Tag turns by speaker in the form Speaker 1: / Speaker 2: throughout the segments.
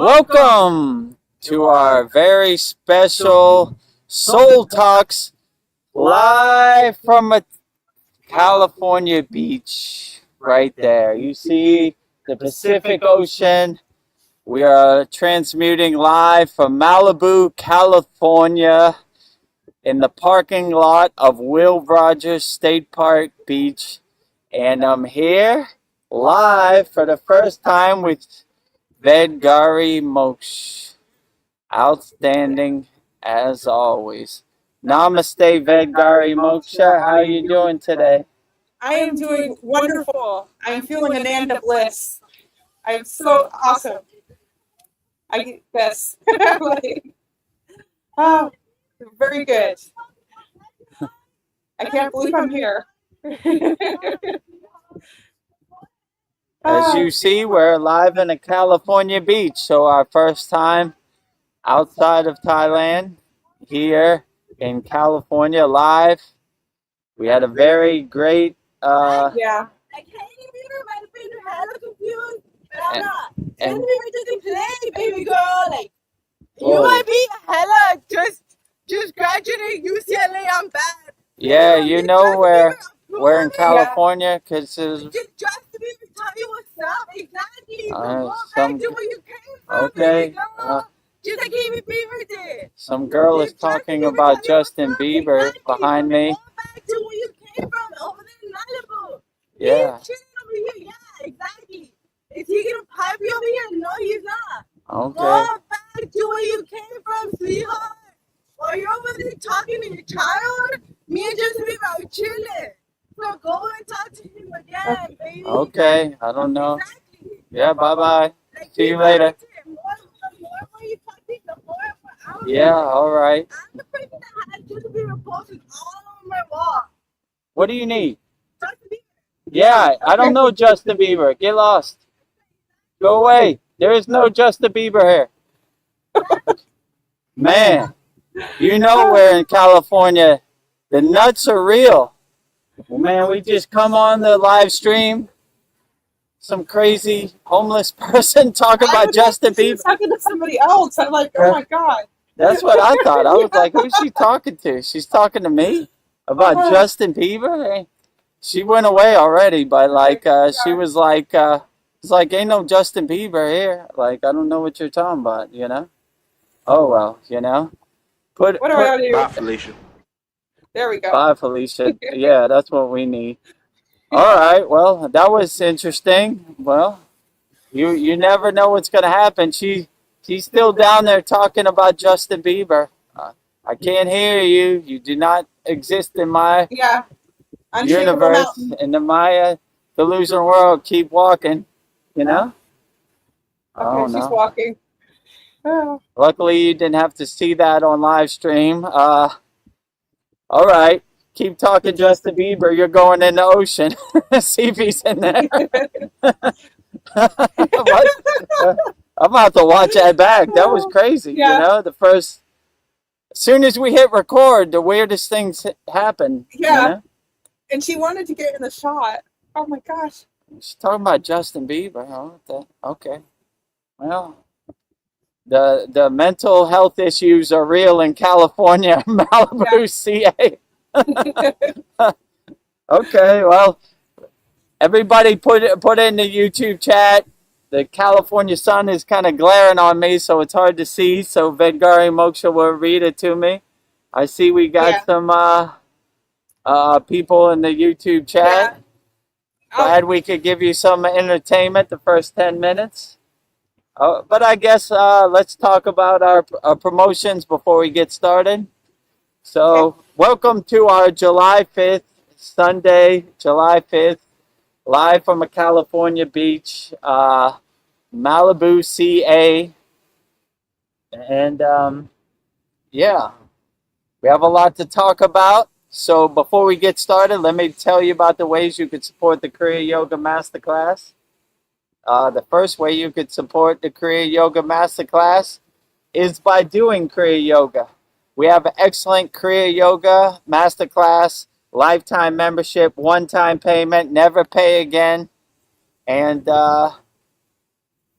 Speaker 1: Welcome to our very special Soul Talks live from a California beach right there. You see the Pacific Ocean. We are transmuting live from Malibu, California in the parking lot of Will Rogers State Park Beach. And I'm here live for the first time with Vedagurudev. Outstanding as always. Namaste, Vedagurudev. How are you doing today?
Speaker 2: I am doing wonderful. I'm feeling an end of bliss. I'm so awesome. I get this. Oh, very good. I can't believe I'm here.
Speaker 1: As you see, we're live in a California beach. So our first time outside of Thailand, here in California, live. We had a very great...
Speaker 2: Yeah.
Speaker 3: I can't even my finger had a confused, but I'm not. Send me to play, baby girl. Like, you might be hella just graduated UCLA. I'm bad.
Speaker 1: Yeah, you know we're in California because
Speaker 3: Just to be tell you what's up. Exactly. So go
Speaker 1: some-
Speaker 3: back to where you came from,
Speaker 1: okay.
Speaker 3: baby girl. Just like Amy Beaver did.
Speaker 1: Some girl is talking about Justin Bieber behind me.
Speaker 3: Go back to where you came from, over there in Malibu.
Speaker 1: Yeah.
Speaker 3: He's chilling over here. Yeah, exactly. Is he gonna pipe you over here? No, he's not.
Speaker 1: Okay.
Speaker 3: Go back to where you came from, sweetheart. While you're over there talking to your child, me and Justin Bieber are chilling. So go and talk to him again, baby.
Speaker 1: Okay. I don't know.
Speaker 3: Exactly.
Speaker 1: Yeah. Bye bye.
Speaker 3: Like,
Speaker 1: See you later.
Speaker 3: The more you talking, the more I was
Speaker 1: Yeah. All right.
Speaker 3: I'm the person that had Justin Bieber posted all over my wall.
Speaker 1: What do you need?
Speaker 3: Justin Bieber.
Speaker 1: Yeah. I don't know Justin Bieber. Get lost. Go away. There is no Justin Bieber here. Man, you know we're in California. The nuts are real. Man, we just come on the live stream. Some crazy homeless person talking about Justin
Speaker 2: She's
Speaker 1: Bieber.
Speaker 2: talking to somebody else. I'm like, oh my God.
Speaker 1: That's what I thought. I was like, who's she talking to? She's talking to me about Justin Bieber? Hey, she went away already, but like, she was like, it's like, ain't no Justin Bieber here. Like, I don't know what you're talking about, you know? Oh, well, you know?
Speaker 2: What do I do?
Speaker 4: Bye, Felicia.
Speaker 2: There we go.
Speaker 1: Bye, Felicia. Yeah, that's what we need. All right. Well, that was interesting. Well, you never know what's going to happen. She's still down there talking about Justin Bieber. I can't hear you. You do not exist in my
Speaker 2: Yeah. Unshakable
Speaker 1: universe,
Speaker 2: mountain.
Speaker 1: in the Maya delusion world. Keep walking, you know?
Speaker 2: Okay, she's walking. Oh.
Speaker 1: Luckily, you didn't have to see that on live stream. All right. Keep talking, Justin Bieber. You're going in the ocean. See if he's in there. I'm about to watch that back. That was crazy.
Speaker 2: Yeah.
Speaker 1: You know, as soon as we hit record, the weirdest things happen.
Speaker 2: Yeah.
Speaker 1: You know?
Speaker 2: And she wanted to get in the shot. Oh my gosh.
Speaker 1: She's talking about Justin Bieber. Oh, okay. Well, the mental health issues are real in California, Malibu, CA. Okay, well, everybody put it in the YouTube chat. The California sun is kind of glaring on me, so it's hard to see. So Vedagurudev will read it to me. I see we got some people in the YouTube chat.
Speaker 2: Yeah.
Speaker 1: Glad we could give you some entertainment the first 10 minutes. But I guess let's talk about our promotions before we get started. So welcome to our July 5th, Sunday, July 5th, live from a California beach, Malibu, CA. And yeah, we have a lot to talk about. So before we get started, let me tell you about the ways you could support the Kriya Yoga Masterclass. The first way you could support the Kriya Yoga Masterclass is by doing Kriya Yoga. We have an excellent Kriya Yoga Masterclass, lifetime membership, one-time payment, never pay again. And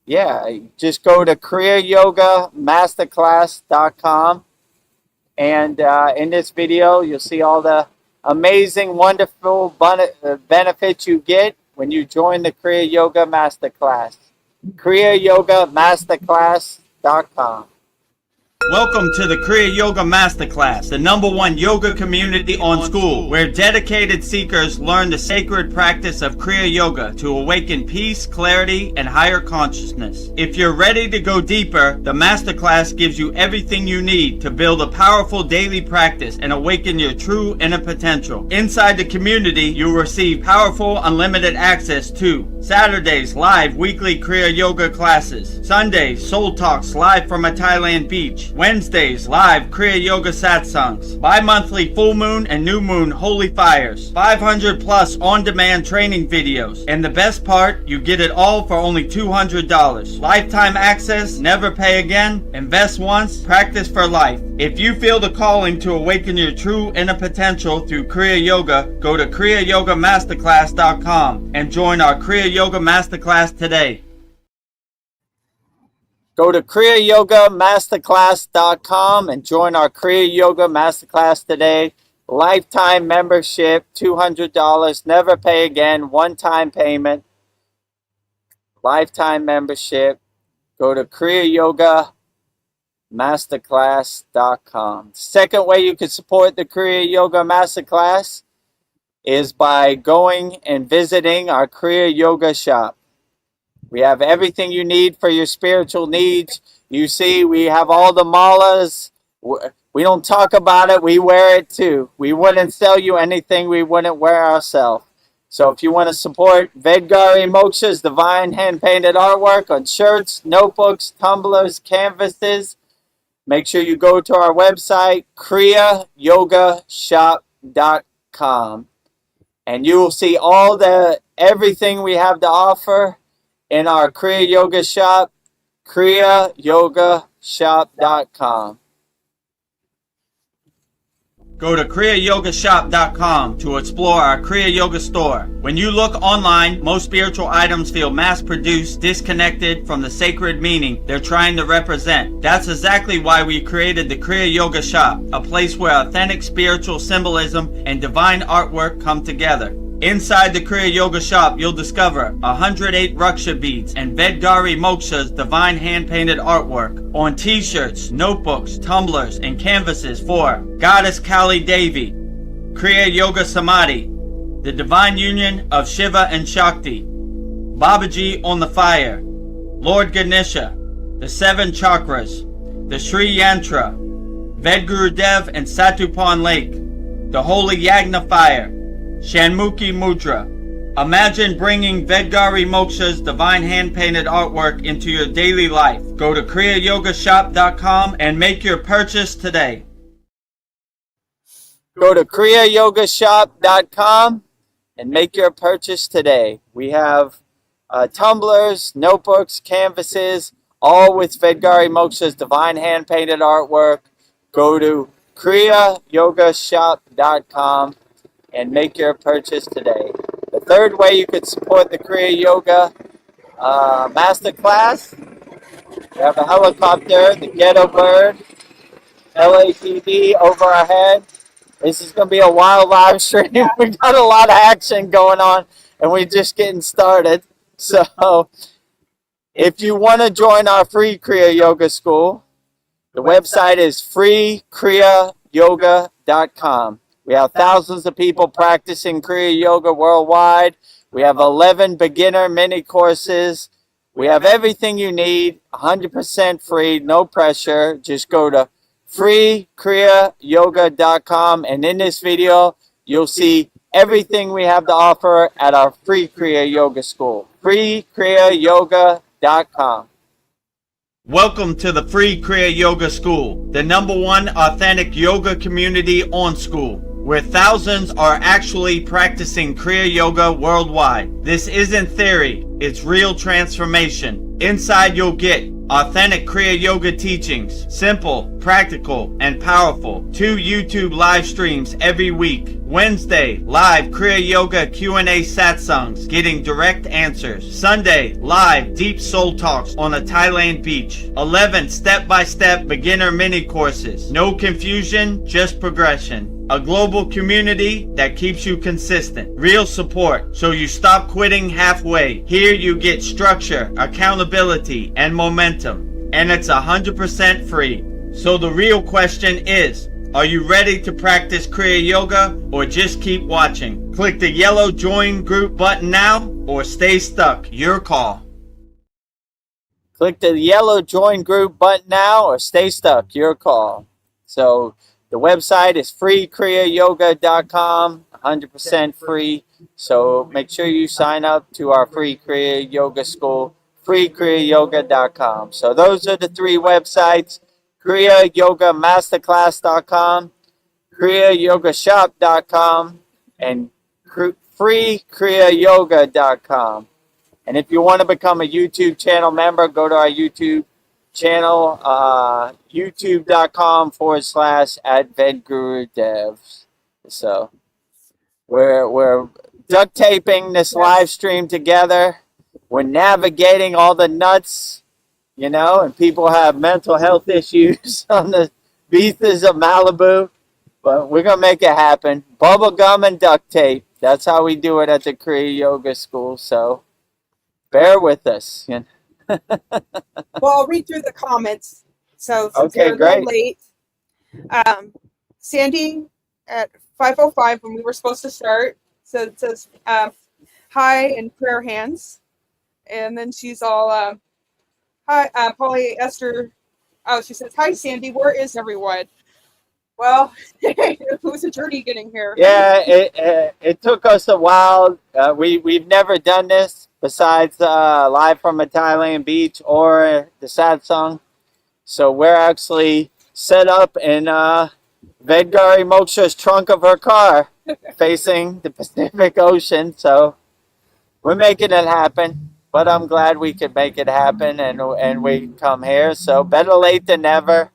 Speaker 1: Yeah, just go to kriyayogamasterclass.com. And in this video, you'll see all the amazing, wonderful benefits you get when you join the Kriya Yoga Masterclass. kriyayogamasterclass.com.
Speaker 4: Welcome to the Kriya Yoga Masterclass, the #1 yoga community on SKOOL, where dedicated seekers learn the sacred practice of Kriya Yoga to awaken peace, clarity, and higher consciousness. If you're ready to go deeper, the Masterclass gives you everything you need to build a powerful daily practice and awaken your true inner potential. Inside the community, you'll receive powerful, unlimited access to Saturdays, live weekly Kriya Yoga classes. Sundays, Soul Talks live from a Thailand beach. Wednesdays, live Kriya Yoga satsangs. Bi-monthly full moon and new moon holy fires. 500 plus on-demand training videos. And the best part, you get it all for only $200. Lifetime access, never pay again, invest once, practice for life. If you feel the calling to awaken your true inner potential through Kriya Yoga, go to kriyayogamasterclass.com and join our Kriya Yoga Masterclass today.
Speaker 1: Go to kriyayogamasterclass.com and join our Kriya Yoga Masterclass today. Lifetime membership, $200, never pay again, one-time payment. Lifetime membership. Go to kriyayogamasterclass.com. Second way you can support the Kriya Yoga Masterclass is by going and visiting our Kriya Yoga shop. We have everything you need for your spiritual needs. You see, we have all the malas. We don't talk about it. We wear it too. We wouldn't sell you anything we wouldn't wear ourselves. So if you want to support Vedagurudev Moksha's divine hand-painted artwork on shirts, notebooks, tumblers, canvases, make sure you go to our website, kriyayogashop.com. And you will see everything we have to offer in our Kriya Yoga shop, kriyayogashop.com.
Speaker 4: Go to kriyayogashop.com to explore our Kriya Yoga store. When you look online, most spiritual items feel mass-produced, disconnected from the sacred meaning they're trying to represent. That's exactly why we created the Kriya Yoga shop, a place where authentic spiritual symbolism and divine artwork come together. Inside the Kriya Yoga shop, you'll discover 108 Raksha beads and Vedagurudev Moksha's divine hand-painted artwork on t-shirts, notebooks, tumblers, and canvases for Goddess Kali Devi, Kriya Yoga Samadhi, the divine union of Shiva and Shakti, Babaji on the fire, Lord Ganesha, the 7 chakras, the Sri Yantra, Vedagurudev and Satupan Lake, the Holy Yagna fire, Shanmukhi Mudra. Imagine bringing Vedagurudev Moksha's divine hand-painted artwork into your daily life. Go to kriyayogashop.com and make your purchase today.
Speaker 1: Go to kriyayogashop.com and make your purchase today. We have tumblers, notebooks, canvases, all with Vedagurudev Moksha's divine hand-painted artwork. Go to kriyayogashop.com and make your purchase today. The third way you could support the Kriya Yoga Masterclass, we have a helicopter, the ghetto bird, LAPD over our head. This is going to be a wild live stream. We got a lot of action going on, and we're just getting started. So if you want to join our free Kriya Yoga school, the website is freekriyayoga.com. We have thousands of people practicing Kriya Yoga worldwide. We have 11 beginner mini courses. We have everything you need, 100% free, no pressure. Just go to freekriyayoga.com, and in this video, you'll see everything we have to offer at our free Kriya Yoga school. freekriyayoga.com.
Speaker 4: Welcome to the free Kriya Yoga School, the #1 authentic yoga community on SKOOL, where thousands are actually practicing Kriya Yoga worldwide. This isn't theory, it's real transformation. Inside you'll get Authentic Kriya Yoga teachings, simple, practical, and powerful. 2 YouTube live streams every week. Wednesday, live Kriya Yoga Q&A satsangs, getting direct answers. Sunday, live deep soul talks on a Thailand beach. 11 step-by-step beginner mini courses. No confusion, just progression. A global community that keeps you consistent. Real support, so you stop quitting halfway. Here you get structure, accountability, and momentum. And it's 100% free. So the real question is, are you ready to practice Kriya Yoga or just keep watching? Click the yellow join group button now or stay stuck. Your call.
Speaker 1: Click the yellow join group button now or stay stuck. Your call. So the website is free, kriyayogamasterclass.com, 100% free. So make sure you sign up to our free Kriya Yoga school, freekriyayogamasterclass.com. So those are the 3 websites: kriyayogamasterclass.com, kriyayogashop.com, and freekriyayoga.com. And if you want to become a YouTube channel member, go to our YouTube channel, youtube.com/@Vedagurudev. So we're duct taping this live stream together. We're navigating all the nuts, and people have mental health issues on the beaches of Malibu, but we're going to make it happen. Bubble gum and duct tape. That's how we do it at the Kriya Yoga School. So bear with us.
Speaker 2: Well, I'll read through the comments. So since
Speaker 1: Okay,
Speaker 2: we're a little
Speaker 1: great.
Speaker 2: late. Sandy at 5:05 when we were supposed to start. So it says hi and prayer hands. And then she's all hi, polyester. Oh, she says, hi, Sandy. Where is everyone? Well, it was a journey getting here.
Speaker 1: Yeah, it took us a while. We've never done this besides live from a Thailand beach or the satsang. So we're actually set up in Vedgari Moksha's trunk of her car facing the Pacific Ocean. So we're making it happen. But I'm glad we could make it happen and we come here. So better late than never.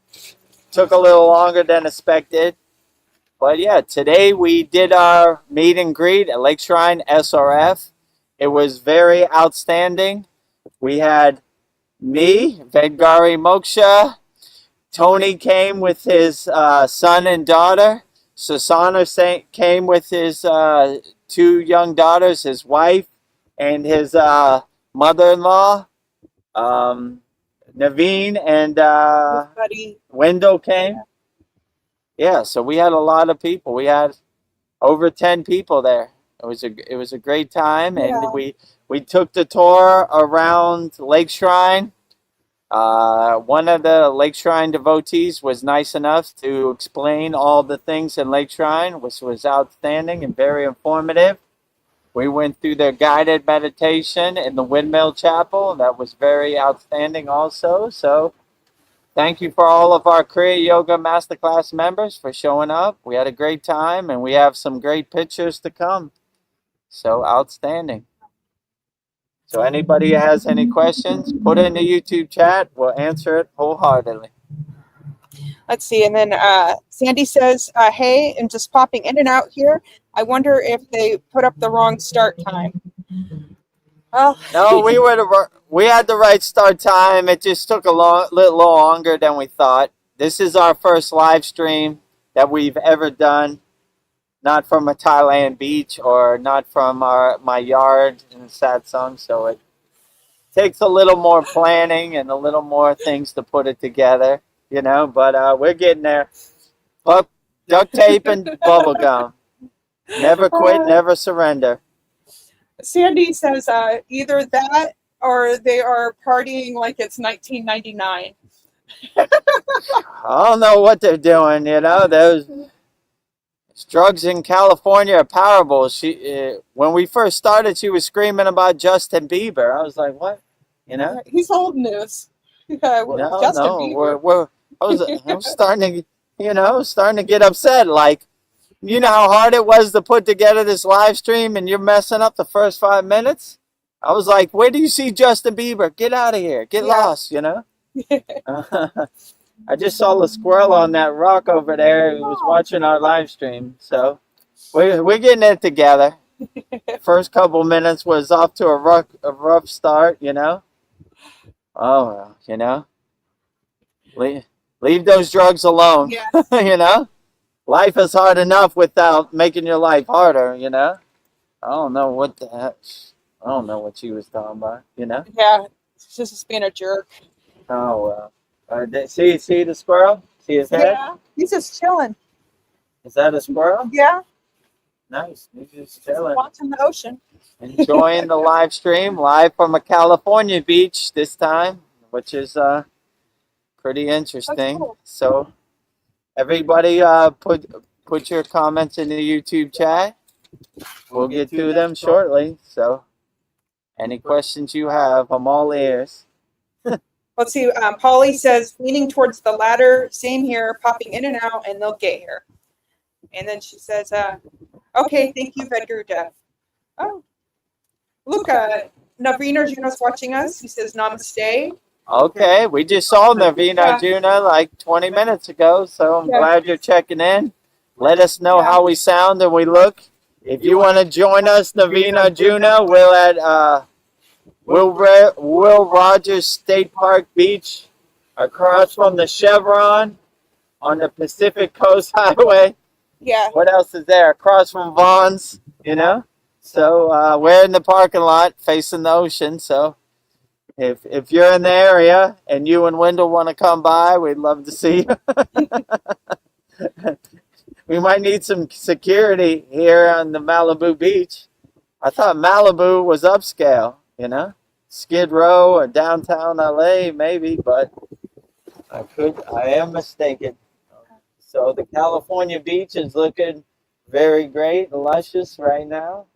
Speaker 1: Took a little longer than expected. But yeah, today we did our meet and greet at Lake Shrine SRF. It was very outstanding. We had me, Vedgari Moksha. Tony came with his son and daughter. Susanna came with his 2 young daughters, his wife, and his mother-in-law. Naveen and
Speaker 2: Buddy.
Speaker 1: Wendell came. Yeah, so we had a lot of people. We had over 10 people there. It was a great time, and
Speaker 2: Yeah.
Speaker 1: we took the tour around Lake Shrine. One of the Lake Shrine devotees was nice enough to explain all the things in Lake Shrine, which was outstanding and very informative. We went through their guided meditation in the Windmill Chapel. That was very outstanding also. So thank you for all of our Kriya Yoga Masterclass members for showing up. We had a great time, and we have some great pictures to come. So outstanding. So anybody has any questions, put it in the YouTube chat. We'll answer it wholeheartedly.
Speaker 2: Let's see. And then Sandy says, hey, and just popping in and out here. I wonder if they put up the wrong start time. Well,
Speaker 1: No, we had the right start time. It just took a little longer than we thought. This is our first live stream that we've ever done, not from a Thailand beach or not from my yard in satsang. So it takes a little more planning and a little more things to put it together, But we're getting there. Duct tape and bubble gum. Never quit, never surrender.
Speaker 2: Sandy says either that or they are partying like it's 1999.
Speaker 1: I don't know what they're doing, Those drugs in California are powerful. When we first started, she was screaming about Justin Bieber. I was like, what?
Speaker 2: He's old news. Justin Bieber.
Speaker 1: I was starting to get upset. Like, you know how hard it was to put together this live stream and you're messing up the first 5 minutes? I was like, where do you see Justin Bieber? Get out of here. Get lost, I just saw the squirrel on that rock over there. He was watching our live stream. So we're getting it together. First couple minutes was off to a rough start, you know. Oh, well, you know, leave those drugs alone.
Speaker 2: Yeah.
Speaker 1: You know, life is hard enough without making your life harder. You know. I don't know what the heck. I don't know what she was talking about. You know.
Speaker 2: Yeah. It's just being a jerk.
Speaker 1: Oh well. See the squirrel? See his head?
Speaker 2: Yeah. He's just chilling.
Speaker 1: Is that a squirrel?
Speaker 2: Yeah.
Speaker 1: Nice. He's just chilling.
Speaker 2: Watching the ocean.
Speaker 1: Enjoying the live stream, live from a California beach this time, which is pretty interesting.
Speaker 2: Cool.
Speaker 1: So, everybody, put your comments in the YouTube chat. We'll get to them shortly. So, any questions you have, I'm all ears.
Speaker 2: Let's see. Polly says, leaning towards the ladder. Same here, popping in and out, and they'll get here. And then she says, okay, thank you, Vedagurudev. Oh, look, Naveen Arjuna's watching us. He says, namaste.
Speaker 1: Okay, we just saw Naveen Arjuna like 20 minutes ago, so I'm glad you're checking in. Let us know how we sound and we look. If you want to join us, Naveen Arjuna, we're at Will Rogers State Park Beach, across from the Chevron on the Pacific Coast Highway.
Speaker 2: Yeah.
Speaker 1: What else is there? Across from Vaughn's, you know? So we're in the parking lot facing the ocean. So if you're in the area and you and Wendell want to come by, we'd love to see you. We might need some security here on the Malibu beach. I thought Malibu was upscale, you know? Skid Row or downtown LA maybe, but I am mistaken. So the California beach is looking very great and luscious right now.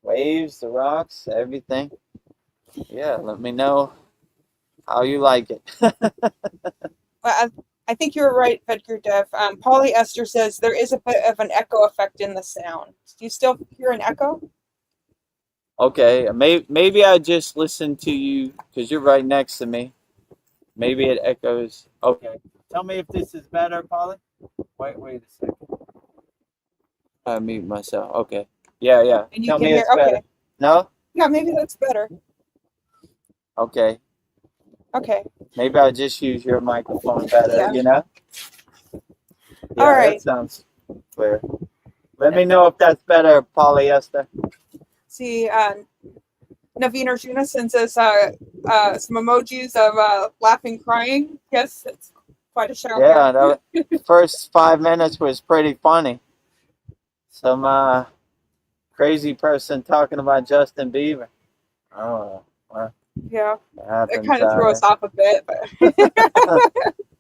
Speaker 1: Waves, the rocks, everything. Yeah, let me know how you like it.
Speaker 2: Well, I think you're right, Vedagurudev. Polyester says there is a bit of an echo effect in the sound. Do you still hear an echo?
Speaker 1: Okay, maybe I just listen to you because you're right next to me. Maybe it echoes. Okay, tell me if this is better, Polly. Wait a second. I mute myself. Okay. Yeah.
Speaker 2: And you
Speaker 1: Tell
Speaker 2: can
Speaker 1: me
Speaker 2: hear,
Speaker 1: it's better.
Speaker 2: okay.
Speaker 1: No?
Speaker 2: Yeah, maybe that's better.
Speaker 1: Okay.
Speaker 2: Okay.
Speaker 1: Maybe I'll just use your microphone better, you know? Yeah,
Speaker 2: all right.
Speaker 1: That sounds clear. Let me know if that's better, polyester.
Speaker 2: See, Naveen Arjuna sends us some emojis of laughing, crying. Yes, it's quite a show.
Speaker 1: Yeah, the first 5 minutes was pretty funny. Some crazy person talking about Justin Bieber. Oh, well.
Speaker 2: Yeah,
Speaker 1: Happens,
Speaker 2: it kind of threw us off a bit. But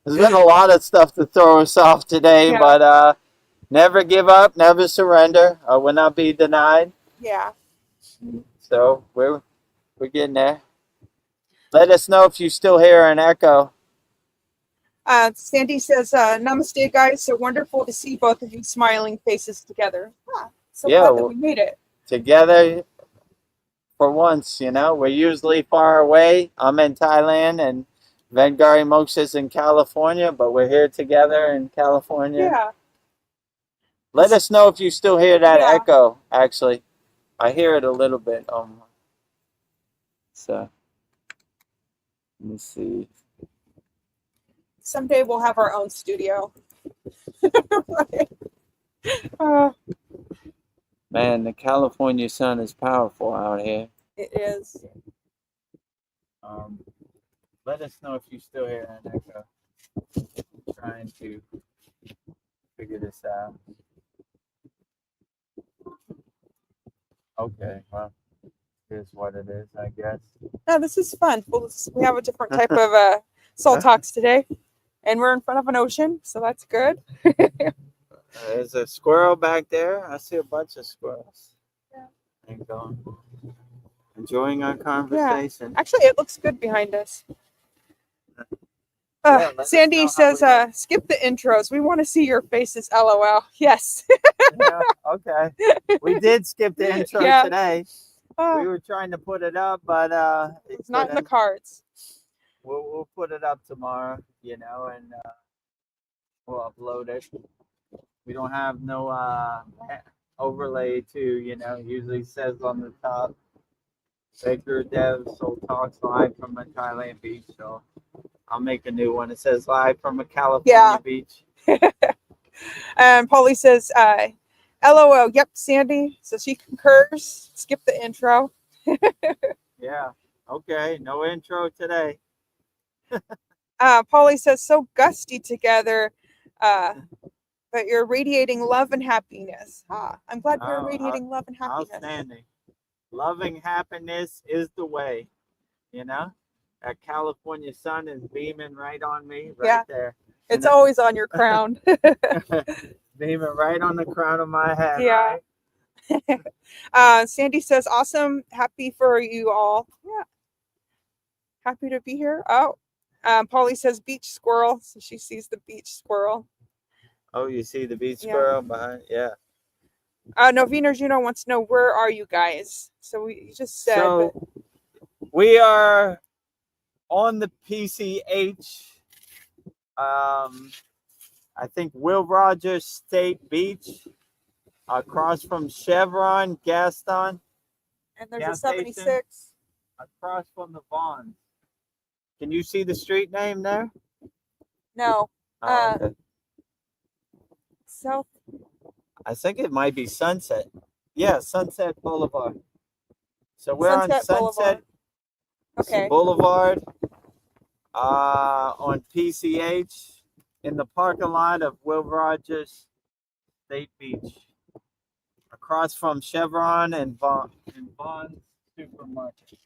Speaker 1: there's been a lot of stuff to throw us off today, but never give up, never surrender. Will not be denied.
Speaker 2: Yeah.
Speaker 1: So we're getting there. Let us know if you still hear an echo.
Speaker 2: Sandy says, namaste, guys. So wonderful to see both of you smiling faces together. So glad that we made it.
Speaker 1: Together for once, you know. We're usually far away. I'm in Thailand and Vengari Moksha's in California, but we're here together in California.
Speaker 2: Yeah.
Speaker 1: Let us know if you still hear that echo, actually. I hear it a little bit. So, let me see.
Speaker 2: Someday we'll have our own studio.
Speaker 1: Man, the California sun is powerful out here.
Speaker 2: It is.
Speaker 1: Let us know if you still hear an echo. I'm trying to figure this out. Okay, well, here's what it is, I guess.
Speaker 2: No, this is fun. We have a different type of soul talks today, and we're in front of an ocean, so that's good.
Speaker 1: There's a squirrel back there. I see a bunch of squirrels.
Speaker 2: Yeah.
Speaker 1: And going, enjoying our conversation.
Speaker 2: Yeah. Actually, it looks good behind us. Sandy says, skip the intros. We want to see your faces, LOL. Yes.
Speaker 1: Yeah, okay. We did skip the intro today. We were trying to put it up, but
Speaker 2: it's not in the cards.
Speaker 1: We'll we'll put it up tomorrow, and we'll upload it. We don't have no overlay too, usually says on the top, Vedagurudev Soul Talks live from a Thailand beach. So I'll make a new one. It says live from a California beach.
Speaker 2: And Polly says, LOL, yep, Sandy. So she concurs. Skip the intro.
Speaker 1: Yeah. Okay. No intro today.
Speaker 2: Polly says, so gusty together, but you're radiating love and happiness. I'm glad we're radiating love and happiness.
Speaker 1: Outstanding. Loving happiness is the way, That California sun is beaming right on me, there.
Speaker 2: It's always on your crown.
Speaker 1: Beaming right on the crown of my head.
Speaker 2: Yeah.
Speaker 1: Right?
Speaker 2: Sandy says, awesome. Happy for you all. Yeah. Happy to be here. Oh, Polly says beach squirrel. So she sees the beach squirrel.
Speaker 1: Oh, you see the beach squirrel behind? Yeah.
Speaker 2: Novena Juno wants to know, where are you guys? So we just said.
Speaker 1: So we are on the PCH. I think Will Rogers State Beach, across from Chevron, Gaston.
Speaker 2: And there's a 76.
Speaker 1: Across from the Vaughn. Can you see the street name there?
Speaker 2: No.
Speaker 1: Okay.
Speaker 2: South.
Speaker 1: I think it might be Sunset. Yeah, Sunset Boulevard. So we're on Sunset Boulevard on PCH in the parking lot of Will Rogers State Beach, across from Chevron and Vaughn Supermarket.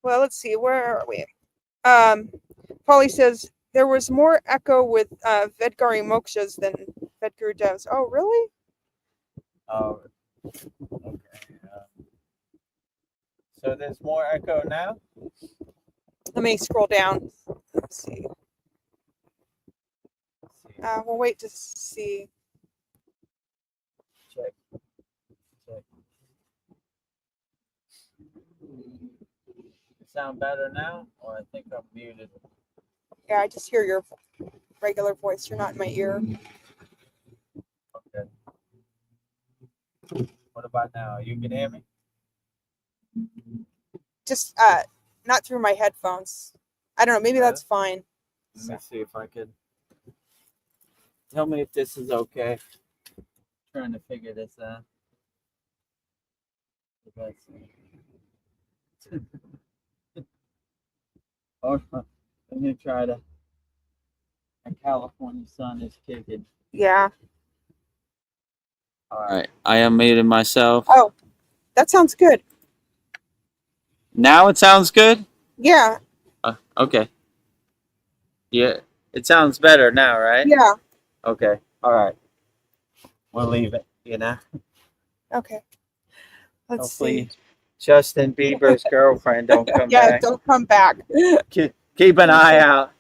Speaker 2: Well, let's see. Where are we? Polly says there was more echo with Vedgari Mokshas than Vedgurudevs. Oh, really?
Speaker 1: Oh, okay. So there's more echo now?
Speaker 2: Let me scroll down. Let's see. We'll wait to see.
Speaker 1: Check. Sound better now? Or I think I'm muted.
Speaker 2: Yeah, I just hear your regular voice. You're not in my ear.
Speaker 1: Okay. What about now? You can hear me?
Speaker 2: Just not through my headphones. I don't know. Maybe that's fine.
Speaker 1: Let me see if I could. Tell me if this is okay. I'm trying to figure this out. Oh, let me try to. The California sun is kicking.
Speaker 2: Yeah.
Speaker 1: All right. I unmuted myself.
Speaker 2: Oh, that sounds good.
Speaker 1: Now it sounds good?
Speaker 2: Yeah.
Speaker 1: Okay. Yeah. It sounds better now, right?
Speaker 2: Yeah.
Speaker 1: Okay. All right. We'll leave it,
Speaker 2: Okay. Let's
Speaker 1: Hopefully
Speaker 2: see.
Speaker 1: Justin Bieber's girlfriend don't come
Speaker 2: Yeah,
Speaker 1: back.
Speaker 2: don't come back.
Speaker 1: Keep an eye out.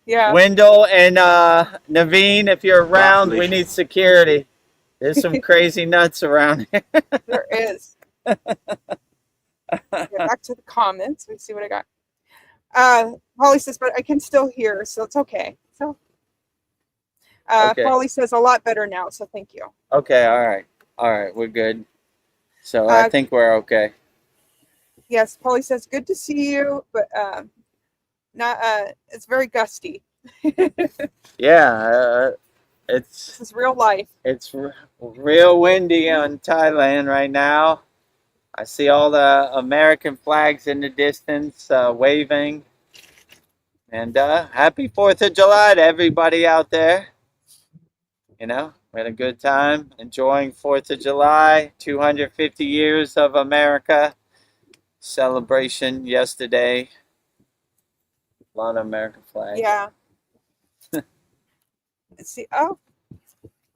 Speaker 2: Yeah.
Speaker 1: Wendell and Naveen, if you're around, we need security. There's some crazy nuts around here.
Speaker 2: There is. Back to the comments. Let's see what I got. Holly says, but I can still hear, so it's okay. So
Speaker 1: Okay.
Speaker 2: Holly says a lot better now, so thank you.
Speaker 1: Okay, all right. All right, we're good. So I think we're okay.
Speaker 2: Yes, Polly says, good to see you, but not it's very gusty.
Speaker 1: Yeah,
Speaker 2: This is real life.
Speaker 1: it's real windy on Thailand right now. I see all the American flags in the distance waving. And happy 4th of July to everybody out there. We had a good time enjoying 4th of July, 250 years of America celebration yesterday. A lot of American flags.
Speaker 2: Yeah. Let's see. Oh,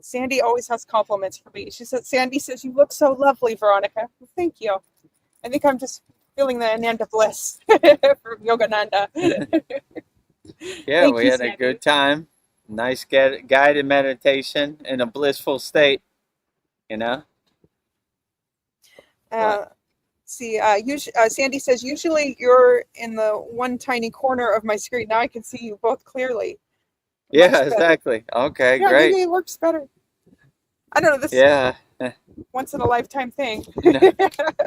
Speaker 2: Sandy always has compliments for me. She said, Sandy says, you look so lovely, Veronica. Well, thank you. I think I'm just feeling the Ananda bliss from Yogananda.
Speaker 1: Yeah, we had a good time. Nice guided meditation in a blissful state,
Speaker 2: See, Sandy says, usually you're in the one tiny corner of my screen. Now I can see you both clearly. Much
Speaker 1: Yeah,
Speaker 2: better.
Speaker 1: exactly. Okay,
Speaker 2: Yeah,
Speaker 1: great.
Speaker 2: maybe it works better. I don't know. This
Speaker 1: Yeah.
Speaker 2: once in a lifetime thing.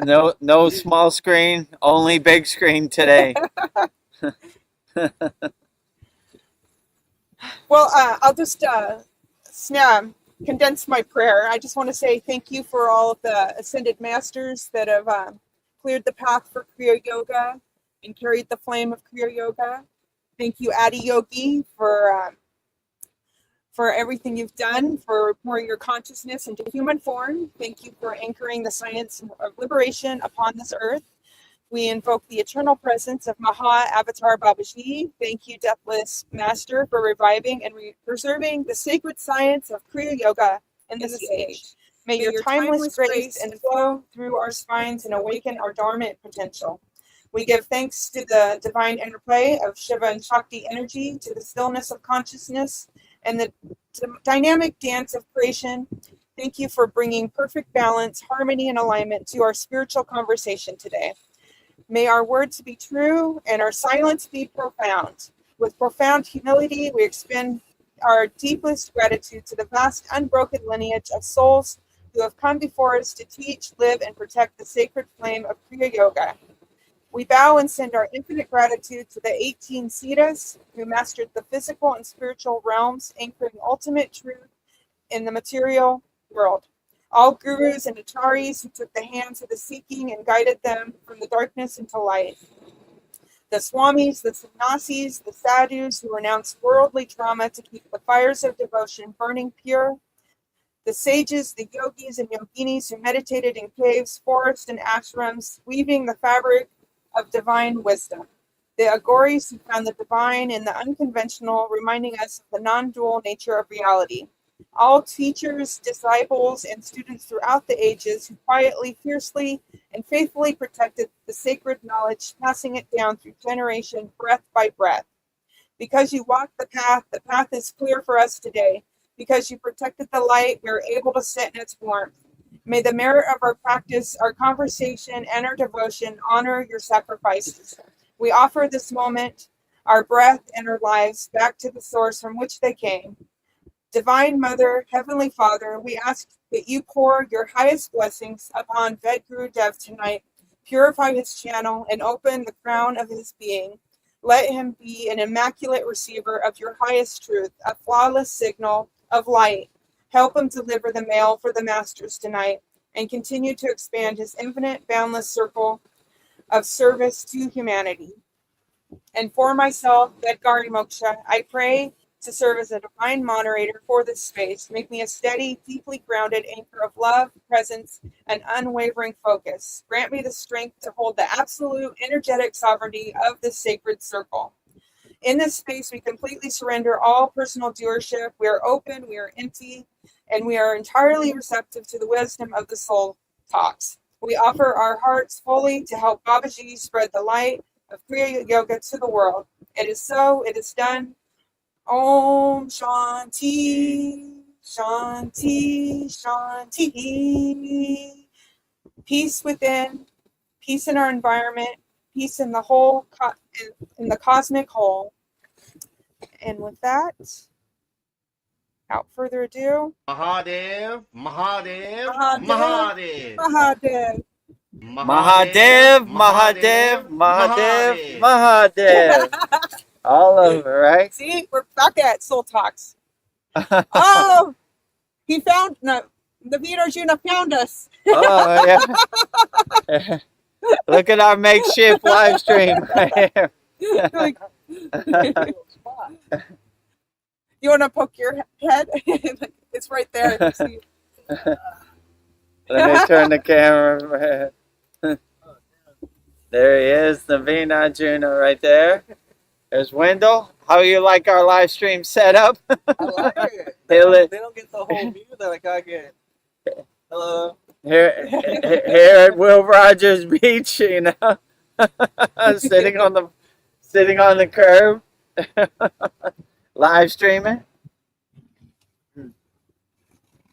Speaker 1: No small screen, only big screen today.
Speaker 2: Well, I'll just condense my prayer. I just want to say thank you for all of the ascended masters that have cleared the path for Kriya Yoga and carried the flame of Kriya Yoga. Thank you, Adi Yogi, for everything you've done, for pouring your consciousness into human form. Thank you for anchoring the science of liberation upon this earth. We invoke the eternal presence of Maha Avatar Babaji. Thank you, Deathless Master, for reviving and preserving the sacred science of Kriya Yoga in this age. May your timeless grace and flow through our spines and awaken our dormant potential. We give thanks to the divine interplay of Shiva and Shakti energy, to the stillness of consciousness, and the dynamic dance of creation. Thank you for bringing perfect balance, harmony, and alignment to our spiritual conversation today. May our words be true and our silence be profound. With profound humility, we expend our deepest gratitude to the vast, unbroken lineage of souls who have come before us to teach, live, and protect the sacred flame of Kriya Yoga. We bow and send our infinite gratitude to the 18 Siddhas who mastered the physical and spiritual realms, anchoring ultimate truth in the material world. All gurus and acharyas who took the hands of the seeking and guided them from the darkness into light. The swamis, the sannyasis, the sadhus who renounced worldly trauma to keep the fires of devotion burning pure. The sages, the yogis and yoginis who meditated in caves, forests, and ashrams, weaving the fabric of divine wisdom. The agoris who found the divine in the unconventional, reminding us of the non-dual nature of reality. All teachers, disciples, and students throughout the ages who quietly, fiercely, and faithfully protected the sacred knowledge, passing it down through generation, breath by breath. Because you walked the path is clear for us today. Because you protected the light, we are able to sit in its warmth. May the merit of our practice, our conversation, and our devotion honor your sacrifices. We offer this moment, our breath, and our lives back to the source from which they came. Divine Mother, Heavenly Father, we ask that you pour your highest blessings upon Vedagurudev tonight, purify his channel, and open the crown of his being. Let him be an immaculate receiver of your highest truth, a flawless signal of light. Help him deliver the mail for the masters tonight, and continue to expand his infinite, boundless circle of service to humanity. And for myself, Vedgari Moksha, I pray to serve as a divine moderator for this space. Make me a steady, deeply grounded anchor of love, presence, and unwavering focus. Grant me the strength to hold the absolute energetic sovereignty of this sacred circle. In this space, we completely surrender all personal doership. We are open, we are empty, and we are entirely receptive to the wisdom of the soul talks. We offer our hearts fully to help Babaji spread the light of Kriya Yoga to the world. It is so, it is done. Om Shanti, Shanti, Shanti. Peace within, peace in our environment, peace in the whole, in the cosmic whole. And with that, without further ado,
Speaker 5: Mahadev, Mahadev,
Speaker 2: Mahadev,
Speaker 5: Mahadev.
Speaker 1: Mahadev, Mahadev, Mahadev, Mahadev. All over, right?
Speaker 2: See, we're back at Soul Talks. Oh, he found, no, David Arjuna found us.
Speaker 1: Oh, yeah. Look at our makeshift live stream right here.
Speaker 2: Like, you want to poke your head? It's right there. See?
Speaker 1: Let me turn the camera. There he is, Naveen Arjuna right there. There's Wendell. How you like our live stream setup?
Speaker 6: I like it.
Speaker 1: They
Speaker 6: don't get the whole view that like I get. Hello.
Speaker 1: Here at Will Rogers Beach, you know, sitting on the curb, live streaming.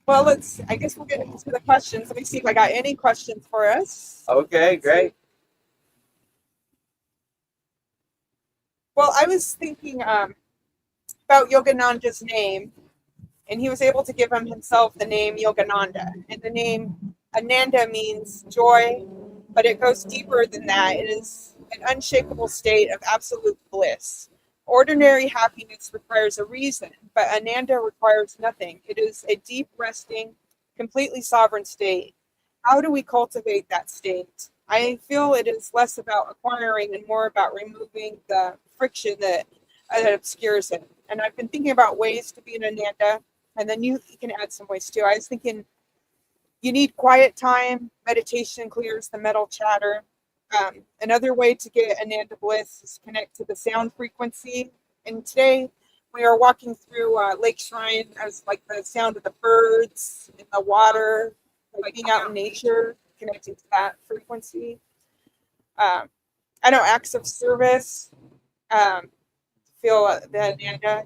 Speaker 2: Well, I guess we'll get into the questions. Let me see if I got any questions for us.
Speaker 1: Okay, great.
Speaker 2: Well, I was thinking about Yogananda's name, and he was able to give himself the name Yogananda. And the name Ananda means joy, but it goes deeper than that. It is an unshakable state of absolute bliss. Ordinary happiness requires a reason, but Ananda requires nothing. It is a deep, resting, completely sovereign state. How do we cultivate that state? I feel it is less about acquiring and more about removing the friction that obscures it. And I've been thinking about ways to be an Ananda, and then you can add some ways too. I was thinking you need quiet time. Meditation clears the mental chatter. Another way to get Ananda bliss is connect to the sound frequency. And today we are walking through Lake Shrine as like the sound of the birds in the water, like being out in nature, connecting to that frequency. I know acts of service. Feel the Ananda.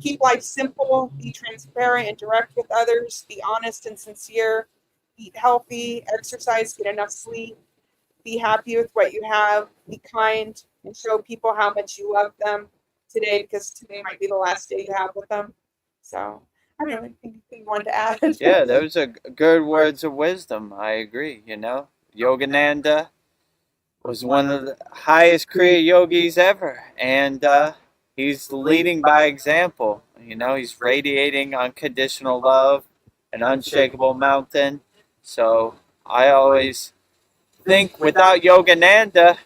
Speaker 2: Keep life simple. Be transparent and direct with others. Be honest and sincere. Eat healthy. Exercise. Get enough sleep. Be happy with what you have. Be kind and show people how much you love them today, because today might be the last day you have with them. So I don't know anything you want to add.
Speaker 1: Yeah, those are good words of wisdom. I agree. Yogananda was one of the highest Kriya yogis ever, and he's leading by example. He's radiating unconditional love, an unshakable mountain. So I always think without Yogananda,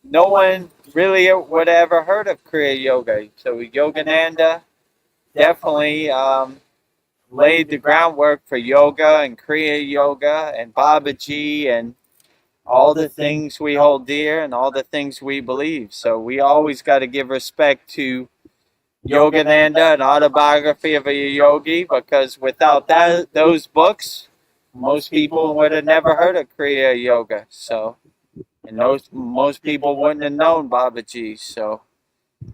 Speaker 1: no one really would have ever heard of Kriya Yoga. So Yogananda definitely laid the groundwork for yoga and Kriya Yoga and Babaji and all the things we hold dear and all the things we believe. So we always got to give respect to Yogananda, an autobiography of a yogi, because without those books, most people would have never heard of Kriya Yoga. So, and most people wouldn't have known Babaji. So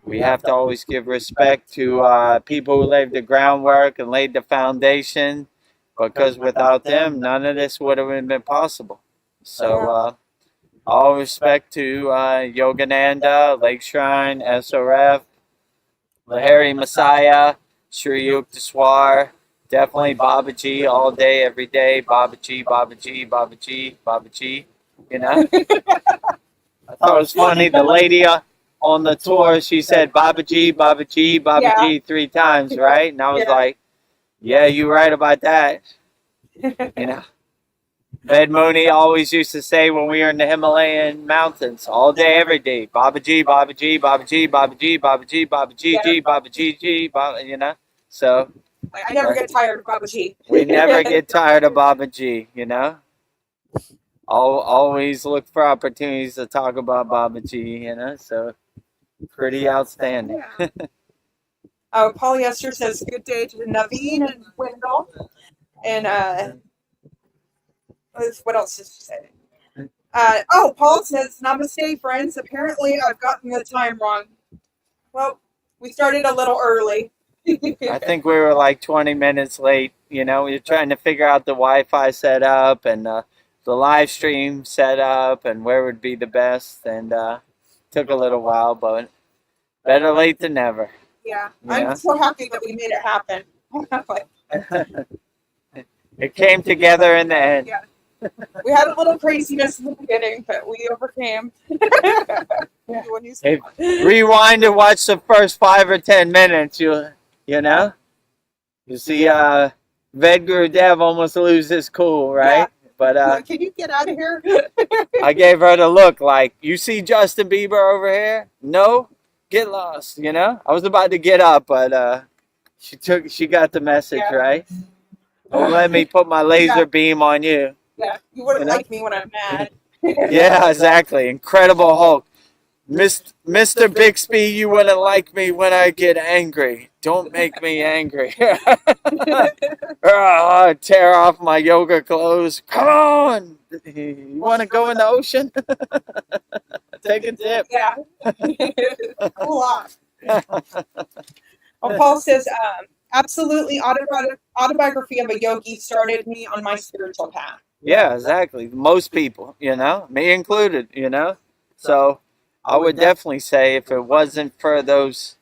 Speaker 1: we have to always give respect to people who laid the groundwork and laid the foundation, because without them, none of this would have been possible. So all respect to Yogananda, Lake Shrine, SRF, Lahiri Messiah, Sri Yukteswar, definitely Babaji all day, every day. Babaji, Babaji, Babaji, Babaji. I thought it was funny. The lady on the tour, she said Babaji, Babaji, Babaji 3 times, right? And I was like, yeah, you're right about that. Ved Mooney always used to say when we were in the Himalayan mountains, all day, every day, Babaji, Babaji, Babaji, Babaji, Babaji, Babaji, Babaji, Babaji, So
Speaker 2: I never get tired of Babaji.
Speaker 1: We never get tired of Babaji, Always look for opportunities to talk about Babaji, So pretty outstanding.
Speaker 2: Yeah. Polyester says good day to Naveen and Wendell. And what else did she say? Paul says, namaste, friends. Apparently, I've gotten the time wrong. Well, we started a little early.
Speaker 1: I think we were like 20 minutes late. We were trying to figure out the Wi-Fi setup and the live stream setup and where would be the best. And took a little while, but better late than never.
Speaker 2: Yeah, I'm so happy that we made it happen.
Speaker 1: It came together in the end.
Speaker 2: Yeah. We had a little craziness in the beginning, but we overcame.
Speaker 1: Hey, rewind and watch the first 5 or 10 minutes. You see, Vedagurudev almost lose his cool, right?
Speaker 2: Yeah.
Speaker 1: But
Speaker 2: can you get out of here?
Speaker 1: I gave her the look like, you see Justin Bieber over here? No, get lost. I was about to get up, but she got the message, right? Don't let me put my laser beam on you.
Speaker 2: Yeah, you wouldn't like me when I'm mad.
Speaker 1: Yeah, exactly. Incredible Hulk. Mr. Bixby, you wouldn't like me when I get angry. Don't make me angry. Tear off my yoga clothes. Come on. You want to go in the ocean? Take a dip.
Speaker 2: Yeah. Cool off. Well, Paul says, absolutely autobiography of a yogi started me on my spiritual path.
Speaker 1: Yeah, exactly. Most people, me included, So I would definitely say if it wasn't for those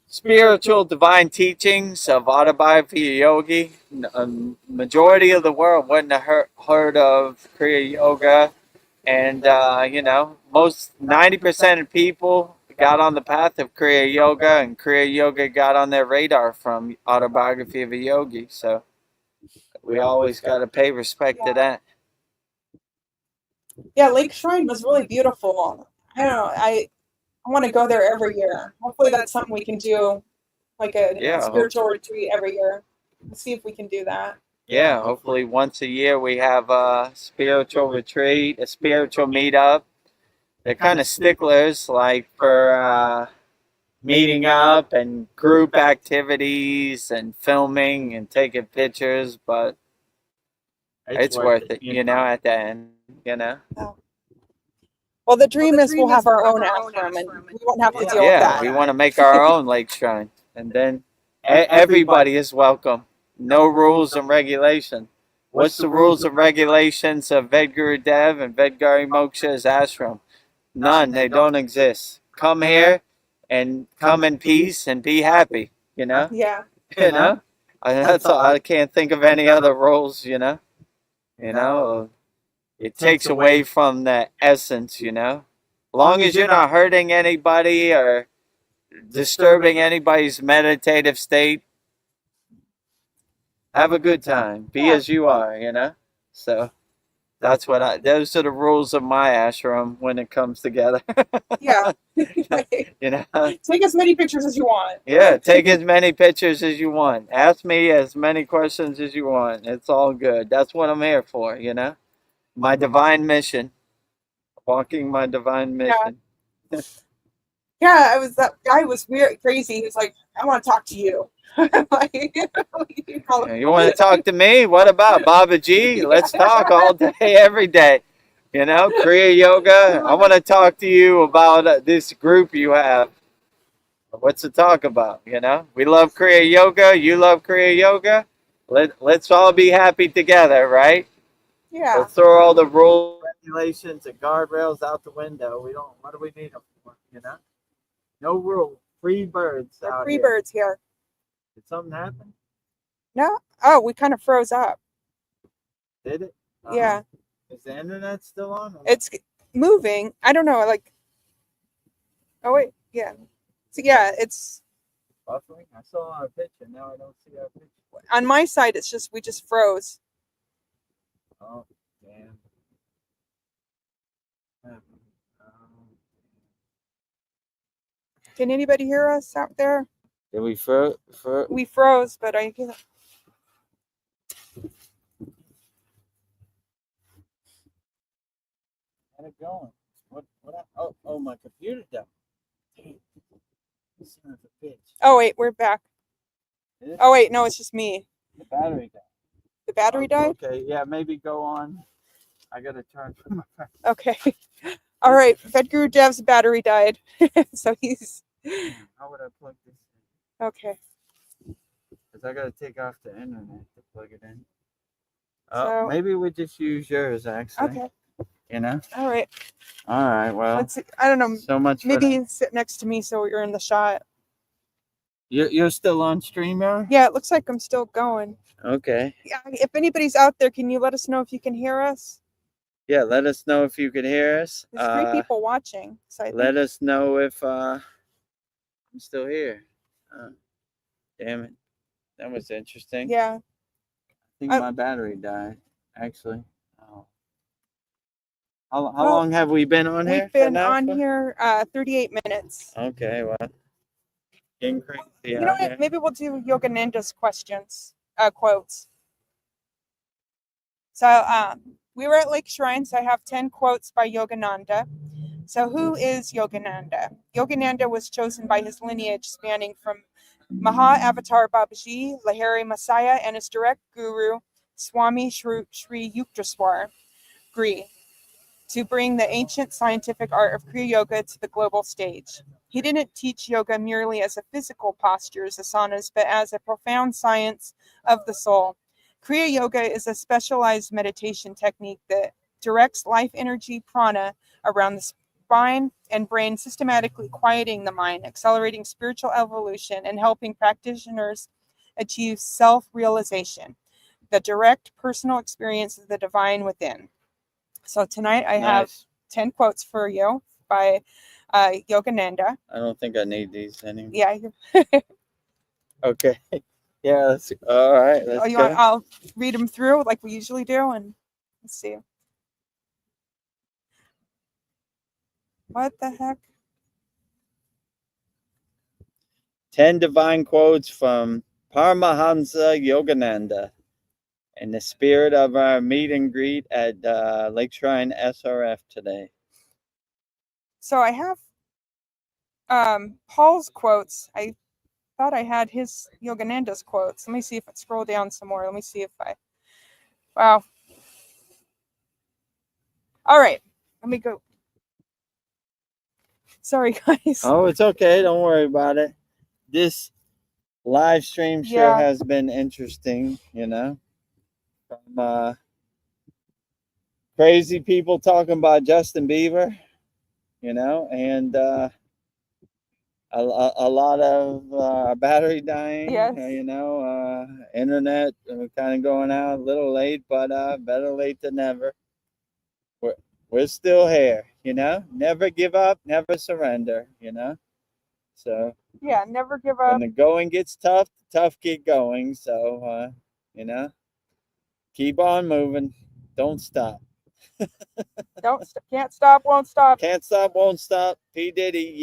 Speaker 1: spiritual divine teachings of autobiography of yogi, majority of the world wouldn't have heard of Kriya Yoga. And, most 90% of people got on the path of Kriya Yoga, and Kriya Yoga got on their radar from autobiography of a yogi. So we always got to pay respect to that.
Speaker 2: Yeah, Lake Shrine was really beautiful. I don't know. I want to go there every year. Hopefully, that's something we can do, like a spiritual retreat every year. Let's see if we can do that.
Speaker 1: Yeah, hopefully once a year we have a spiritual retreat, a spiritual meetup. They're kind of sticklers, like for meeting up and group activities and filming and taking pictures, but it's worth it, at the end,
Speaker 2: Well, the dream is we'll have our own ashram, and we won't have to deal with that.
Speaker 1: Yeah, we want to make our own lake shrine, and then everybody is welcome. No rules and regulations. What's the rules and regulations of Vedagurudev and Vedagurudev ashram? None. They don't exist. Come here and come in peace and be happy,
Speaker 2: Yeah.
Speaker 1: That's all. I can't think of any other rules, It takes away from the essence, Long as you're not hurting anybody or disturbing anybody's meditative state, have a good time. Be as you are, So those are the rules of my ashram when it comes together.
Speaker 2: Yeah. Take as many pictures as you want.
Speaker 1: Yeah, take as many pictures as you want. Ask me as many questions as you want. It's all good. That's what I'm here for, My divine mission. Walking my divine mission.
Speaker 2: Yeah, that guy was weird, crazy. He was like, I want to talk to you.
Speaker 1: You want to talk to me? What about Baba G? Let's talk all day, every day. Kriya Yoga. I want to talk to you about this group you have. What's to talk about? We love Kriya Yoga. You love Kriya Yoga. Let's all be happy together, right?
Speaker 2: Yeah.
Speaker 1: Let's throw all the rules, regulations, and guardrails out the window. What do we need them for? No rule. Free birds out
Speaker 2: free birds here.
Speaker 1: Did something happen?
Speaker 2: No. Oh, we kind of froze up.
Speaker 1: Did it?
Speaker 2: Yeah.
Speaker 1: Is the internet still on?
Speaker 2: It's moving. I don't know. Oh wait. Yeah. So yeah, it's
Speaker 1: buffering. I saw our picture. Now I don't see our picture.
Speaker 2: On my side, it's just we just froze.
Speaker 1: Oh, damn.
Speaker 2: Can anybody hear us out there?
Speaker 1: Did we froze?
Speaker 2: We froze, but I can't.
Speaker 1: How's it going? What? Oh, my computer died. Damn. Son of a bitch.
Speaker 2: Oh wait, we're back. Oh wait, no, it's just me.
Speaker 1: The battery died.
Speaker 2: The battery died?
Speaker 1: Okay, yeah, maybe go on. I gotta charge my phone.
Speaker 2: Okay. All right, Vedgurudev's battery died, so he's.
Speaker 1: How would I plug this
Speaker 2: in? Okay.
Speaker 1: Because I gotta take off the internet to plug it in. So, maybe we just use yours, actually.
Speaker 2: Okay.
Speaker 1: All
Speaker 2: right.
Speaker 1: All right. Well.
Speaker 2: Let's see. I don't know.
Speaker 1: So much.
Speaker 2: Maybe sit next to me so you're in the shot.
Speaker 1: You're still on streamer?
Speaker 2: Yeah, it looks like I'm still going.
Speaker 1: Okay.
Speaker 2: Yeah. If anybody's out there, can you let us know if you can hear us?
Speaker 1: Yeah, let us know if you can hear us.
Speaker 2: There's 3 people watching. So
Speaker 1: let us know if I'm still here. Damn it. That was interesting.
Speaker 2: Yeah.
Speaker 1: I think my battery died, actually. Oh. How long have we been on here?
Speaker 2: We've been on here 38 minutes.
Speaker 1: Okay, well. Getting crazy.
Speaker 2: You know what? Maybe we'll do Yogananda's questions, quotes. So we were at Lake Shrine, so I have 10 quotes by Yogananda. So who is Yogananda? Yogananda was chosen by his lineage spanning from Maha Avatar Babaji, Lahiri Messiah, and his direct guru, Swami Sri Yukteswar Gri. to bring the ancient scientific art of Kriya Yoga to the global stage. He didn't teach yoga merely as a physical postures, asanas, but as a profound science of the soul. Kriya Yoga is a specialized meditation technique that directs life energy prana around the spine and brain, systematically quieting the mind, accelerating spiritual evolution, and helping practitioners achieve self-realization, the direct personal experience of the divine within. So tonight I have
Speaker 1: Nice.
Speaker 2: 10 quotes for you by Yogananda.
Speaker 1: I don't think I need these anymore.
Speaker 2: Yeah.
Speaker 1: Okay. Yeah. All right. Let's go.
Speaker 2: I'll read them through like we usually do, and let's see. What the heck?
Speaker 1: 10 divine quotes from Paramahansa Yogananda in the spirit of our meet and greet at Lake Shrine SRF today.
Speaker 2: So I have Paul's quotes. I thought I had his Yogananda's quotes. Let me see if I scroll down some more. Let me see if I. Wow. All right. Let me go. Sorry, guys.
Speaker 1: Oh, it's okay. Don't worry about it. This live stream sure has been interesting, you know. From crazy people talking about Justin Bieber, you know, and a lot of battery dying,
Speaker 2: Yes.
Speaker 1: you know, internet kind of going out a little late, but better late than never. We're still here, you know. Never give up, never surrender, you know. So
Speaker 2: yeah, never give up.
Speaker 1: When the going gets tough, the tough get going. So you know, keep on moving. Don't stop.
Speaker 2: Can't stop, won't stop.
Speaker 1: Can't stop, won't stop. P. Diddy,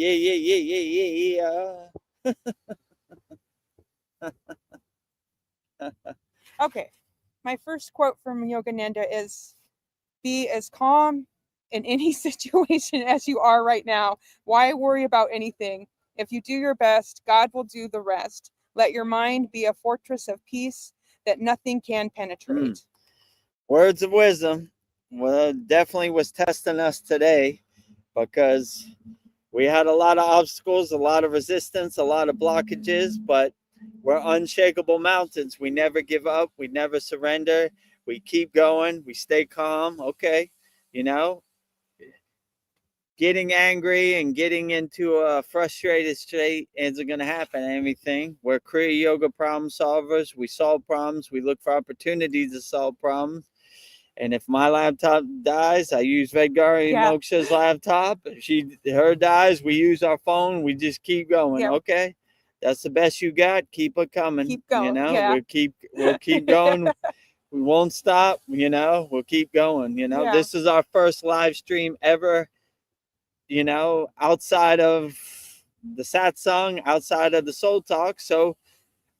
Speaker 1: yeah.
Speaker 2: Okay, my first quote from Yogananda is, "Be as calm in any situation as you are right now. Why worry about anything? If you do your best, God will do the rest. Let your mind be a fortress of peace that nothing can penetrate."
Speaker 1: Words of wisdom. Well, definitely was testing us today because we had a lot of obstacles, a lot of resistance, a lot of blockages, but we're unshakable mountains. We never give up. We never surrender. We keep going. We stay calm. Okay. You know, getting angry and getting into a frustrated state isn't going to happen. Anything. We're Kriya Yoga problem solvers. We solve problems. We look for opportunities to solve problems. And if my laptop dies, I use Vedagurudev Moksha's laptop. If her dies, we use our phone. We just keep going. Okay, that's the best you got. Keep it coming.
Speaker 2: Keep going.
Speaker 1: You know, we'll keep going. We won't stop. You know, we'll keep going. You know, this is our first live stream ever. You know, outside of the satsang, outside of the soul talk. So,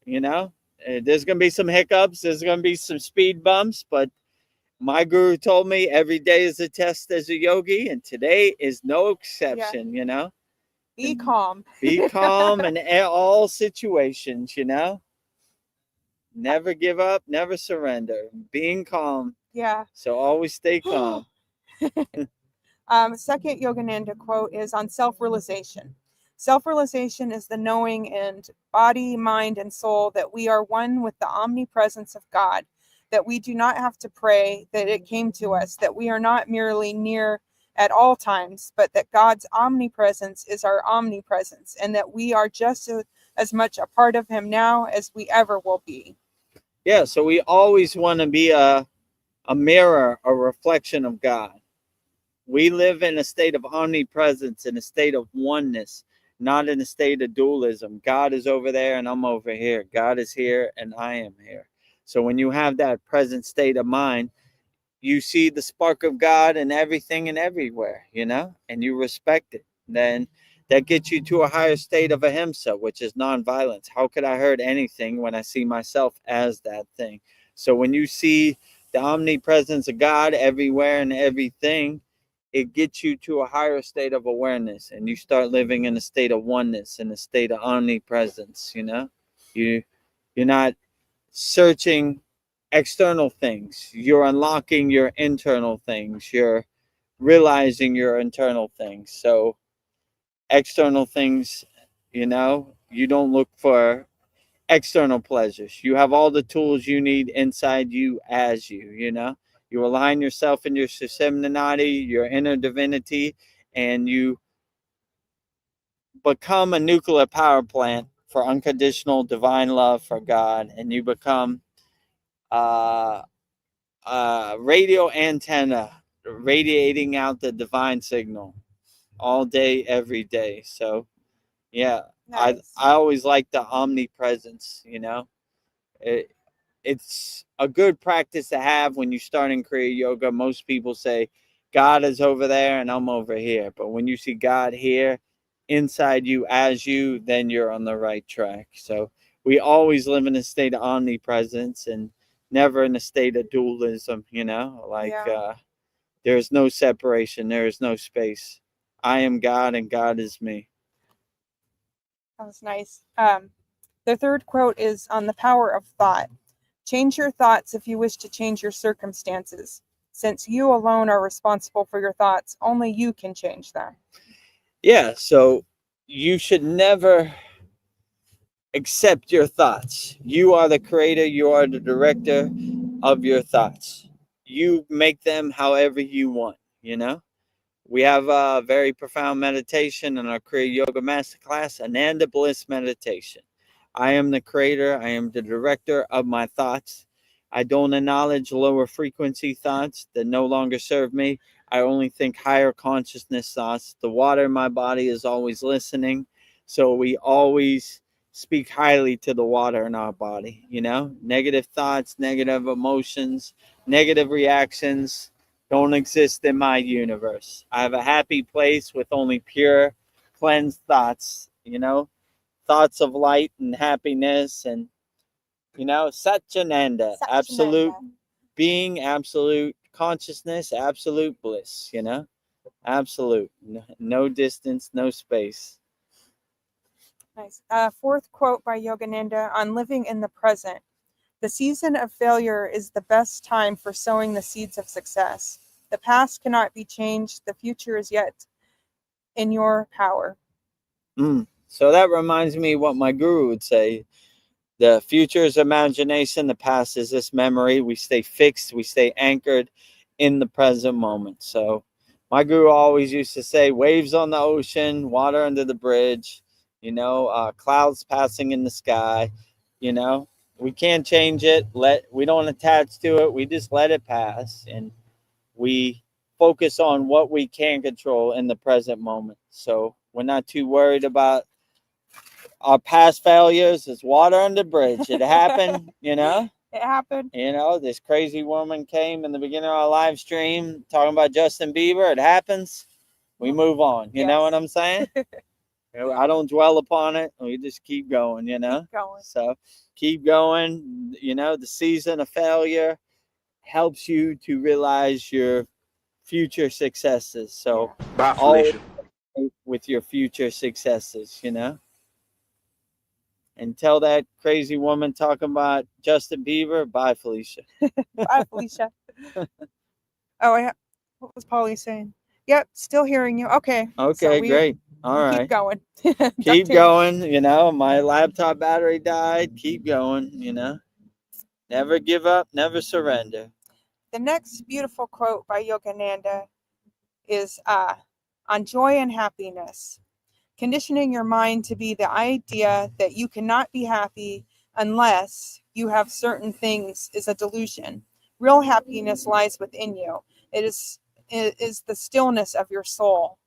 Speaker 1: you know, there's gonna be some hiccups. There's gonna be some speed bumps, but my guru told me every day is a test as a yogi, and today is no exception, you know.
Speaker 2: Be calm.
Speaker 1: Be calm in all situations, you know. Never give up, never surrender. Being calm.
Speaker 2: Yeah.
Speaker 1: So always stay calm.
Speaker 2: Second Yogananda quote is on self-realization. Self-realization is the knowing in body, mind, and soul that we are one with the omnipresence of God, that we do not have to pray, that it came to us, that we are not merely near at all times, but that God's omnipresence is our omnipresence, and that we are just as much a part of him now as we ever will be.
Speaker 1: Yeah, so we always want to be a mirror, a reflection of God. We live in a state of omnipresence, in a state of oneness, not in a state of dualism. God is over there and I'm over here. God is here and I am here. So when you have that present state of mind, you see the spark of God in everything and everywhere, you know, and you respect it. Then that gets you to a higher state of ahimsa, which is nonviolence. How could I hurt anything when I see myself as that thing? So when you see the omnipresence of God everywhere and everything, it gets you to a higher state of awareness, and you start living in a state of oneness, in a state of omnipresence. You know, you're not searching external things. You're unlocking your internal things. You're realizing your internal things. So external things, you don't look for external pleasures. You have all the tools you need inside you as you align yourself in your Sushumnanadi, your inner divinity, and you become a nuclear power plant for unconditional divine love for God, and you become a radio antenna radiating out the divine signal all day, every day. So, yeah,
Speaker 2: Nice.
Speaker 1: I always like the omnipresence. It's a good practice to have when you start in Kriya Yoga. Most people say God is over there and I'm over here. But when you see God here inside you as you, then you're on the right track. So we always live in a state of omnipresence and never in a state of dualism, there's no separation, there is no space. I am God and God is me.
Speaker 2: That was nice. The third quote is on the power of thought. Change your thoughts if you wish to change your circumstances. Since you alone are responsible for your thoughts, only you can change them.
Speaker 1: Yeah, so you should never accept your thoughts. You are the creator, you are the director of your thoughts. You make them however you want, We have a very profound meditation in our Kriya Yoga Masterclass, Ananda Bliss meditation. I am the creator. I am the director of my thoughts. I don't acknowledge lower frequency thoughts that no longer serve me. I only think higher consciousness thoughts. The water in my body is always listening. So we always speak highly to the water in our body, Negative thoughts, negative emotions, negative reactions don't exist in my universe. I have a happy place with only pure, cleansed thoughts, thoughts of light and happiness and, Satchananda, absolute being, absolute consciousness, absolute bliss, absolute. No distance, no space.
Speaker 2: Nice. Fourth quote by Yogananda on living in the present. The season of failure is the best time for sowing the seeds of success. The past cannot be changed. The future is yet in your power.
Speaker 1: So that reminds me what my guru would say. The future is imagination. The past is this memory. We stay fixed. We stay anchored in the present moment. So my guru always used to say, waves on the ocean, water under the bridge, clouds passing in the sky, we can't change it. We don't attach to it. We just let it pass. And we focus on what we can control in the present moment. So we're not too worried about our past failures. It's water under the bridge. It happened,
Speaker 2: It happened.
Speaker 1: This crazy woman came in the beginning of our live stream talking about Justin Bieber. It happens. We move on. You know what I'm saying? I don't dwell upon it. We just keep going,
Speaker 2: Keep going.
Speaker 1: So keep going. The season of failure helps you to realize your future successes. So
Speaker 5: Bye,
Speaker 1: always
Speaker 5: Felicia.
Speaker 1: with your future successes, And tell that crazy woman talking about Justin Bieber, bye, Felicia.
Speaker 2: Bye, Felicia. What was Polly saying? Yep, still hearing you. Okay.
Speaker 1: Okay, great. All right.
Speaker 2: Keep going.
Speaker 1: Keep going. My laptop battery died. Keep going, Never give up, never surrender.
Speaker 2: The next beautiful quote by Yogananda is on joy and happiness. Conditioning your mind to be the idea that you cannot be happy unless you have certain things is a delusion. Real happiness lies within you. It is the stillness of your soul.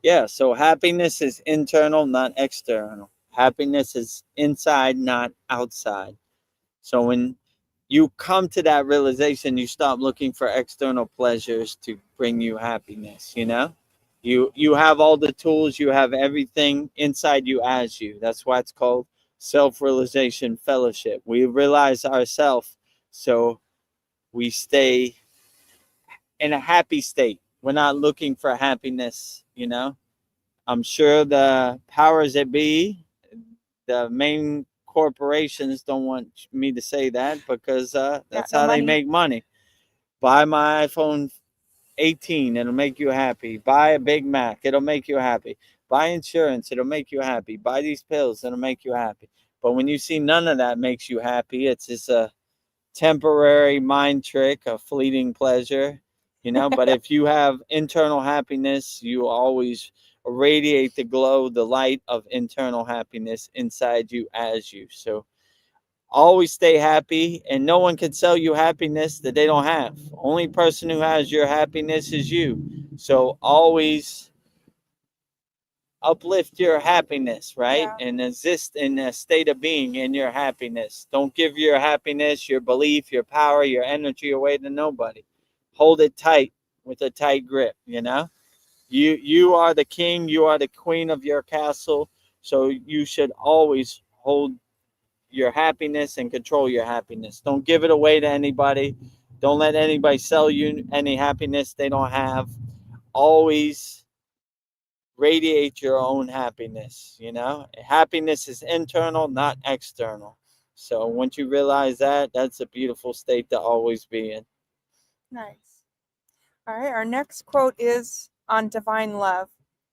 Speaker 1: Yeah, so happiness is internal, not external. Happiness is inside, not outside. So when you come to that realization, you stop looking for external pleasures to bring you happiness, You have all the tools, you have everything inside you as you. That's why it's called self-realization fellowship. We realize ourselves, so we stay in a happy state. We're not looking for happiness, I'm sure the powers that be, the main corporations don't want me to say that because that's how they make money. Buy my iPhone 18, it'll make you happy. Buy a Big Mac, it'll make you happy. Buy insurance, it'll make you happy. Buy these pills, it'll make you happy. But when you see none of that makes you happy, it's just a temporary mind trick, a fleeting pleasure, But if you have internal happiness, you always radiate the glow, the light of internal happiness inside you as you. So always stay happy, and no one can sell you happiness that they don't have. Only person who has your happiness is you. So always uplift your happiness, right?
Speaker 2: Yeah.
Speaker 1: And exist in a state of being in your happiness. Don't give your happiness, your belief, your power, your energy away to nobody. Hold it tight with a tight grip, You are the king, you are the queen of your castle, so you should always hold your happiness and control your happiness. Don't give it away to anybody. Don't let anybody sell you any happiness they don't have. Always radiate your own happiness, Happiness is internal, not external. So once you realize that, that's a beautiful state to always be in.
Speaker 2: Nice. All right. Our next quote is on divine love.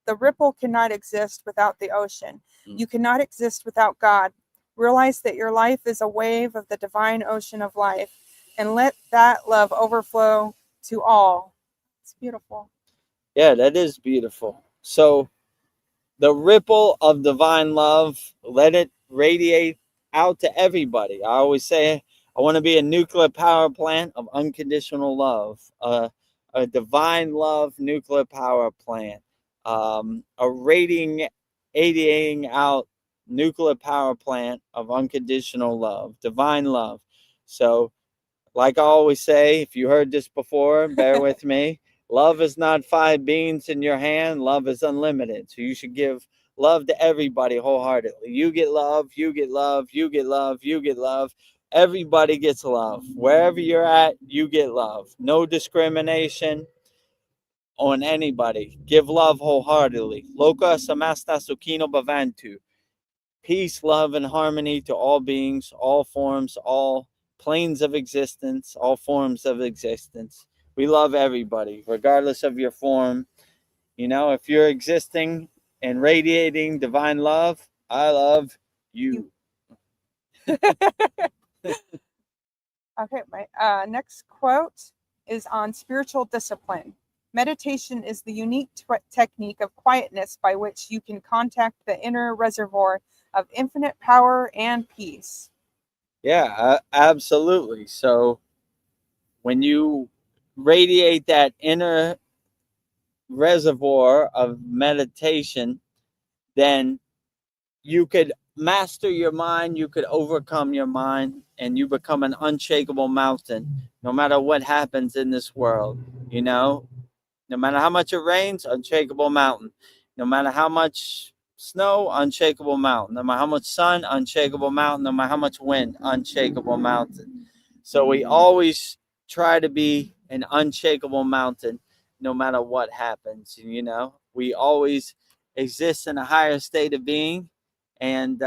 Speaker 2: The ripple cannot exist without the ocean. You cannot exist without God. Realize that your life is a wave of the divine ocean of life, and let that love overflow to all. It's beautiful.
Speaker 1: Yeah, that is beautiful. So the ripple of divine love, let it radiate out to everybody. I always say I want to be a nuclear power plant of unconditional love, a divine love nuclear power plant, a radiating out nuclear power plant of unconditional love, divine love. So, like I always say, if you heard this before, bear with me. Love is not 5 beans in your hand. Love is unlimited. So you should give love to everybody wholeheartedly. You get love, you get love, you get love, you get love. Everybody gets love. Wherever you're at, you get love. No discrimination on anybody. Give love wholeheartedly. Loka samasta sukhino bhavantu. Peace, love, and harmony to all beings, all forms, all planes of existence, all forms of existence. We love everybody, regardless of your form. If you're existing and radiating divine love, I love you.
Speaker 2: Okay, my next quote is on spiritual discipline. Meditation is the unique technique of quietness by which you can contact the inner reservoir of infinite power and peace.
Speaker 1: Yeah, absolutely. So when you radiate that inner reservoir of meditation, then you could master your mind, you could overcome your mind, and you become an unshakable mountain no matter what happens in this world. No matter how much it rains, unshakable mountain. No matter how much snow, unshakable mountain. No matter how much sun, unshakable mountain. No matter how much wind, unshakable mountain. So we always try to be an unshakable mountain no matter what happens. We always exist in a higher state of being, and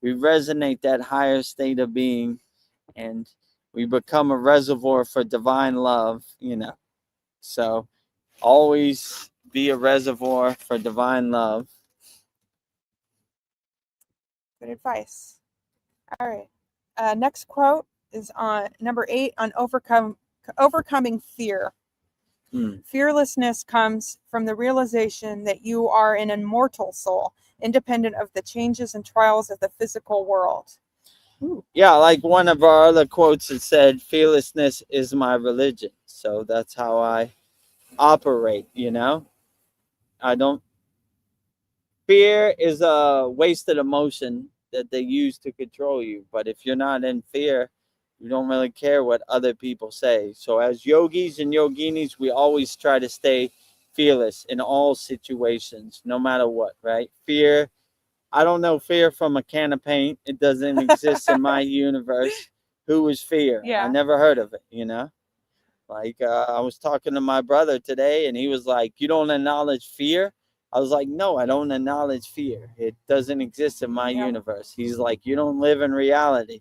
Speaker 1: we resonate that higher state of being, and we become a reservoir for divine love. So always be a reservoir for divine love.
Speaker 2: Good advice. All right. Next quote is on number 8 on overcoming fear. Fearlessness comes from the realization that you are an immortal soul, independent of the changes and trials of the physical world.
Speaker 1: Ooh. Yeah, like one of our other quotes that said, fearlessness is my religion. So that's how I operate, I don't. Fear is a wasted emotion that they use to control you. But if you're not in fear, you don't really care what other people say. So as yogis and yoginis, we always try to stay fearless in all situations, no matter what, right? Fear, I don't know fear from a can of paint. It doesn't exist in my universe. Who is fear?
Speaker 2: Yeah.
Speaker 1: I never heard of it, Like I was talking to my brother today, and he was like, you don't acknowledge fear? I was like, no, I don't acknowledge fear. It doesn't exist in my universe. He's like, you don't live in reality.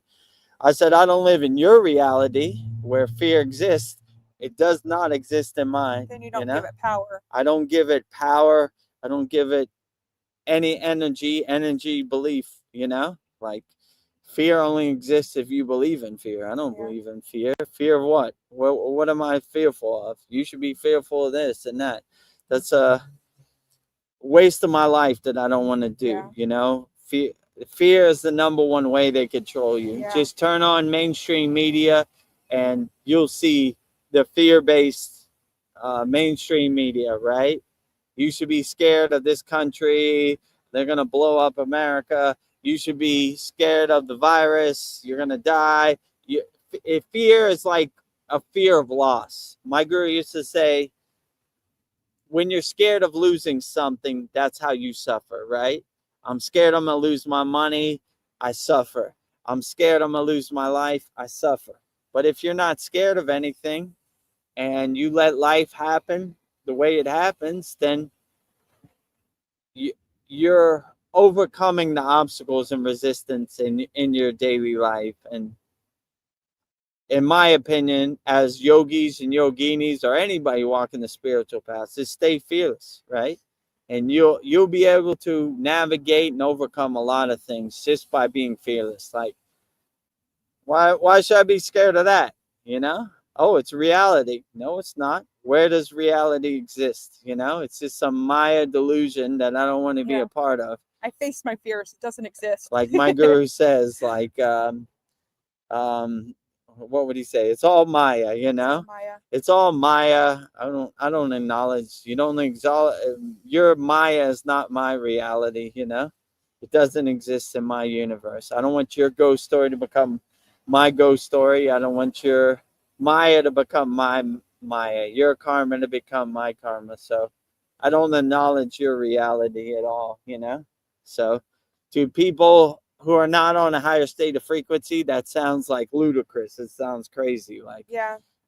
Speaker 1: I said, I don't live in your reality where fear exists. it does not exist in mine.
Speaker 2: Then you don't
Speaker 1: know?
Speaker 2: give it power.
Speaker 1: I don't give it power. I don't give it any energy, belief, like fear only exists if you believe in fear. I don't believe in fear. Fear of what? What am I fearful of? You should be fearful of this and that. That's a waste of my life that I don't want to do. Fear is the number one way they control you. Just turn on mainstream media and you'll see the fear-based mainstream media, right? You should be scared of this country. They're going to blow up America. You should be scared of the virus. You're going to die. Fear is like a fear of loss. My guru used to say, when you're scared of losing something, that's how you suffer, right? I'm scared I'm going to lose my money. I suffer. I'm scared I'm going to lose my life. I suffer. But if you're not scared of anything and you let life happen the way it happens, then you're overcoming the obstacles and resistance in your daily life. And in my opinion, as yogis and yoginis or anybody walking the spiritual path, just stay fearless, right? And you'll be able to navigate and overcome a lot of things just by being fearless. Like, why should I be scared of that? Oh, it's reality. No, it's not. Where does reality exist? It's just some Maya delusion that I don't want to be a part of.
Speaker 2: I face my fears. It doesn't exist.
Speaker 1: Like my guru says, like, what would he say? It's all Maya,
Speaker 2: Maya.
Speaker 1: It's all Maya. I don't acknowledge. You don't exalt. Your Maya is not my reality. It doesn't exist in my universe. I don't want your ghost story to become my ghost story. I don't want your Maya to become my Maya. Your karma to become my karma. So I don't acknowledge your reality at all. So to people who are not on a higher state of frequency, that sounds like ludicrous. It sounds crazy. Like,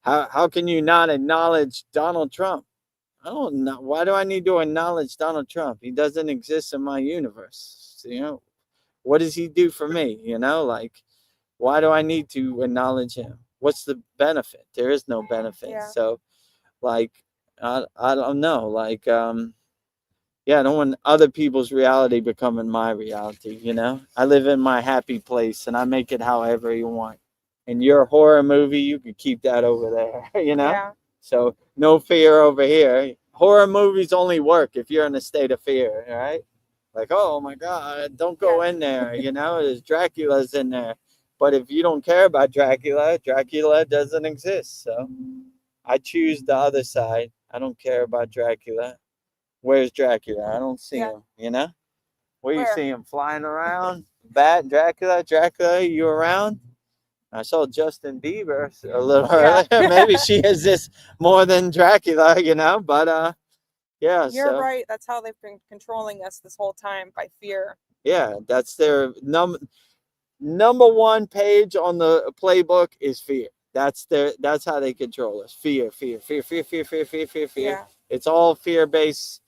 Speaker 1: how can you not acknowledge Donald Trump? I don't know. Why do I need to acknowledge Donald Trump? He doesn't exist in my universe. What does he do for me? Like, why do I need to acknowledge him? What's the benefit? There is no benefit. So, like, I don't know. Like, I don't want other people's reality becoming my reality, I live in my happy place and I make it however you want. And your horror movie, you could keep that over there, So no fear over here. Horror movies only work if you're in a state of fear, right? Like, oh my God, don't go in there, there's Dracula's in there. But if you don't care about Dracula doesn't exist. So I choose the other side. I don't care about Dracula. Where's Dracula? I don't see him, Where you see him? Flying around? Bat, Dracula, you around? I saw Justin Bieber a little earlier. Maybe she exists more than Dracula, but
Speaker 2: You're right. That's how they've been controlling us this whole time, by fear.
Speaker 1: Yeah, that's their number one page on the playbook is fear. That's how they control us. Fear.
Speaker 2: Yeah.
Speaker 1: It's all fear-based.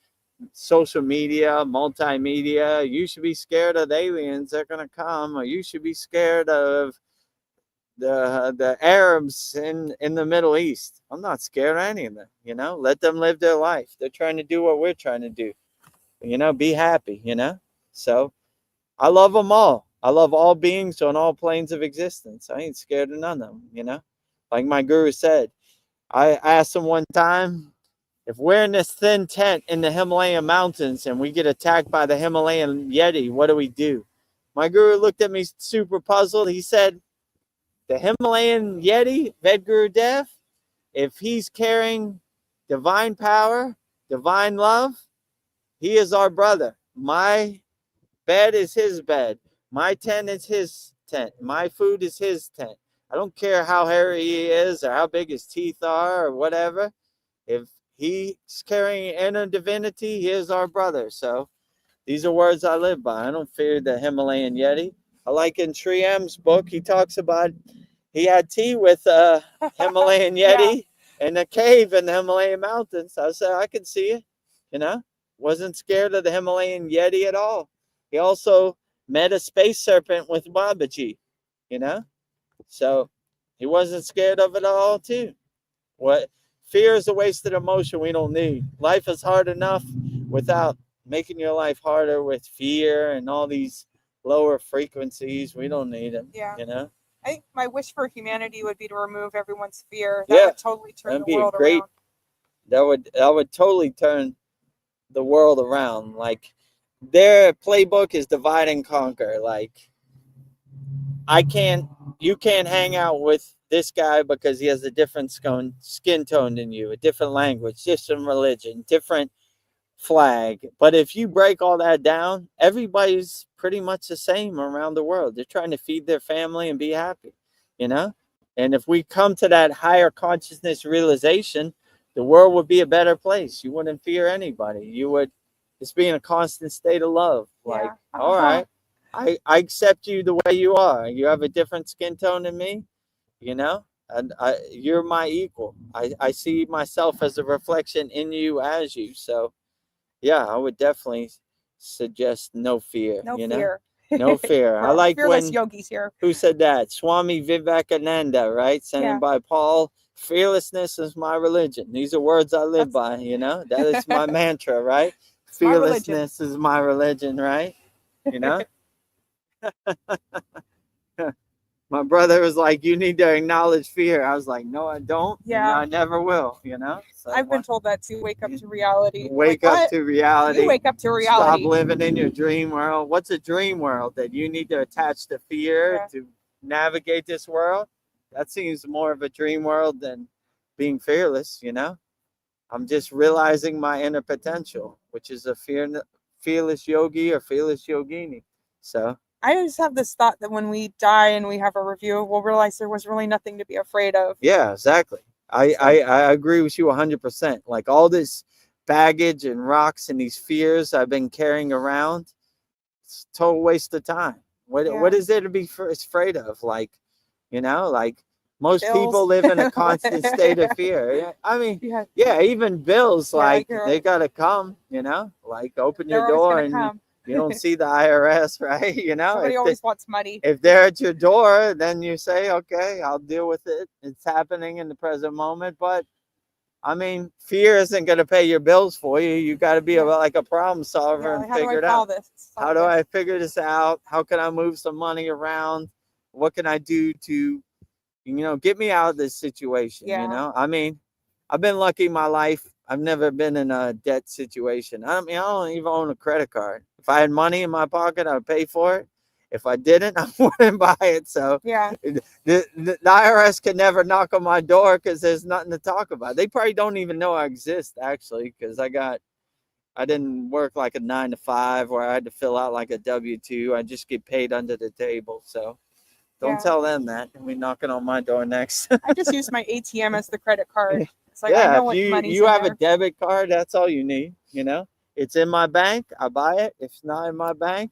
Speaker 1: Social media, multimedia. You should be scared of the aliens that are gonna come, or you should be scared of the Arabs in the Middle East. I'm not scared of any of them. Let them live their life. They're trying to do what we're trying to do. Be happy. So I love them all. I love all beings on all planes of existence. I ain't scared of none of them. Like my guru said, I asked him one time, if we're in this thin tent in the Himalayan mountains and we get attacked by the Himalayan Yeti, what do we do? My guru looked at me super puzzled. He said, the Himalayan Yeti, Vedagurudev, if he's carrying divine power, divine love, he is our brother. My bed is his bed. My tent is his tent. My food is his tent. I don't care how hairy he is or how big his teeth are or whatever. If he's carrying inner divinity, he is our brother. So these are words I live by. I don't fear the Himalayan Yeti. I like in Sri M's book, he talks about he had tea with a Himalayan Yeti in a cave in the Himalayan mountains. I said, I can see it, Wasn't scared of the Himalayan Yeti at all. He also met a space serpent with Babaji, So he wasn't scared of it all too. What fear is a wasted emotion we don't need. Life is hard enough without making your life harder with fear and all these lower frequencies. We don't need them.
Speaker 2: Yeah.
Speaker 1: You know?
Speaker 2: I think my wish for humanity would be to remove everyone's fear. That
Speaker 1: Yeah,
Speaker 2: would totally turn
Speaker 1: that'd
Speaker 2: the
Speaker 1: be a
Speaker 2: world
Speaker 1: great-
Speaker 2: around.
Speaker 1: That would totally turn the world around. Like their playbook is divide and conquer. Like you can't hang out with this guy because he has a different skin tone than you, a different language, different religion, different flag. But if you break all that down, everybody's pretty much the same around the world. They're trying to feed their family and be happy, you know? And if we come to that higher consciousness realization, the world would be a better place. You wouldn't fear anybody. You would just be in a constant state of love. Like,
Speaker 2: Yeah.
Speaker 1: all right, I accept you the way you are. You have a different skin tone than me, you know? And you're my equal. I see myself as a reflection in you as you. So, yeah, I would definitely suggest no fear.
Speaker 2: No
Speaker 1: you
Speaker 2: fear.
Speaker 1: Know? No fear. I
Speaker 2: We're
Speaker 1: like
Speaker 2: fearless
Speaker 1: when
Speaker 2: yogis here.
Speaker 1: who said that? Swami Vivekananda, right? Sent
Speaker 2: Yeah.
Speaker 1: by Paul. Fearlessness is my religion. These are words I live by, you know? That is my mantra, right?
Speaker 2: It's my religion.
Speaker 1: Fearlessness is my religion, right? You know? My brother was like, you need to acknowledge fear. I was like, no, I don't.
Speaker 2: Yeah.
Speaker 1: And I never will, you know? So
Speaker 2: I've been told that to wake up to reality.
Speaker 1: wake
Speaker 2: Like,
Speaker 1: up
Speaker 2: what?
Speaker 1: to reality.
Speaker 2: You wake up to
Speaker 1: Stop
Speaker 2: reality.
Speaker 1: living in your dream world. What's a dream world? That you need to attach to fear to navigate this world? That seems more of a dream world than being fearless, you know? I'm just realizing my inner potential, which is a fearless yogi or fearless yogini. So
Speaker 2: I always have this thought that when we die and we have a review, we'll realize there was really nothing to be afraid of.
Speaker 1: yeah, exactly. I agree with you 100%. Like all this baggage and rocks and these fears I've been carrying around, it's a total waste of time. What is there to be afraid of? Like, you know, like most
Speaker 2: Bills.
Speaker 1: people live in a constant state of fear. I mean, yeah, even bills, like they gotta come, you know, like open your door and you don't see the IRS, right? You know,
Speaker 2: somebody always wants money.
Speaker 1: If they're at your door, then you say, okay, I'll deal with it. It's happening in the present moment. But I mean, fear isn't going to pay your bills for you. You got to be like a problem solver and figure it out. How do I figure this out? How can I move some money around? What can I do to, you know, get me out of this situation? You know, I mean, I've been lucky in my life. I've never been in a debt situation. I mean, I don't even own a credit card. If I had money in my pocket, I would pay for it. If I didn't, I wouldn't buy it. So the IRS can never knock on my door because there's nothing to talk about. They probably don't even know I exist, actually, because I didn't work like a 9 to 5 where I had to fill out like a W-2. I just get paid under the table. So don't tell them that. They'll be knocking on my door next.
Speaker 2: I just use my ATM as the credit card. It's like, I know what money's
Speaker 1: you
Speaker 2: in
Speaker 1: have
Speaker 2: there.
Speaker 1: a debit card, that's all you need, you know? It's in my bank, I buy it. If it's not in my bank,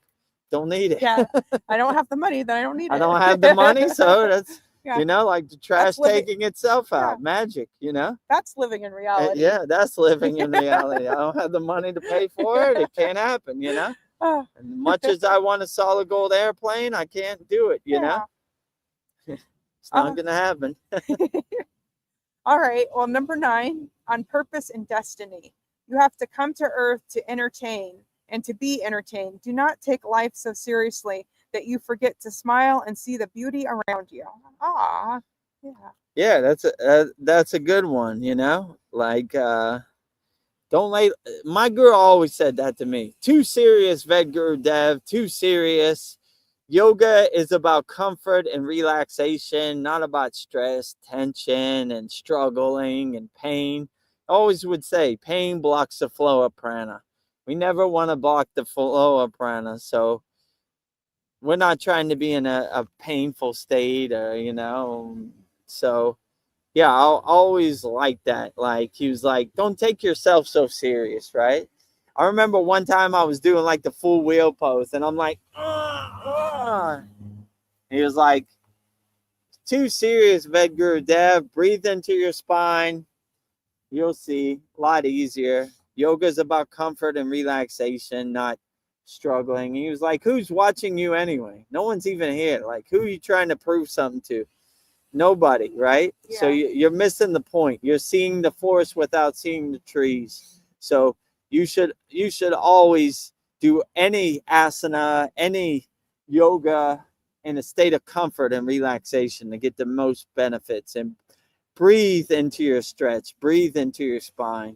Speaker 1: don't need it.
Speaker 2: Yeah, I don't have the money, then I don't need it.
Speaker 1: I don't have the money, so that's, you know, like the trash taking itself out. Magic, you know?
Speaker 2: That's living in reality.
Speaker 1: Yeah, that's living in reality. I don't have the money to pay for it. It can't happen, you know? And much as I want a solid gold airplane, I can't do it, you know? It's not going to happen.
Speaker 2: All right. Well, number 9, on purpose and destiny. You have to come to earth to entertain and to be entertained. Do not take life so seriously that you forget to smile and see the beauty around you. Ah,
Speaker 1: yeah, that's a good one, you know? Like, my girl always said that to me. Too serious, Vedagurudev, too serious. Yoga is about comfort and relaxation, not about stress, tension, and struggling and pain. I always would say pain blocks the flow of prana. We never want to block the flow of prana. So we're not trying to be in a painful state or, you know. So, yeah, I'll always like that. Like, he was like, don't take yourself so serious, right? I remember one time I was doing like the full wheel pose and I'm like, He was like, too serious, Vedagurudev. Breathe into your spine. You'll see, a lot easier. Yoga is about comfort and relaxation, not struggling. He was like, who's watching you anyway? No one's even here. Like, who are you trying to prove something to? Nobody, right? So
Speaker 2: Yeah.
Speaker 1: you're missing the point. You're seeing the forest without seeing the trees. So you should always do any asana, any yoga in a state of comfort and relaxation to get the most benefits, and breathe into your stretch, breathe into your spine,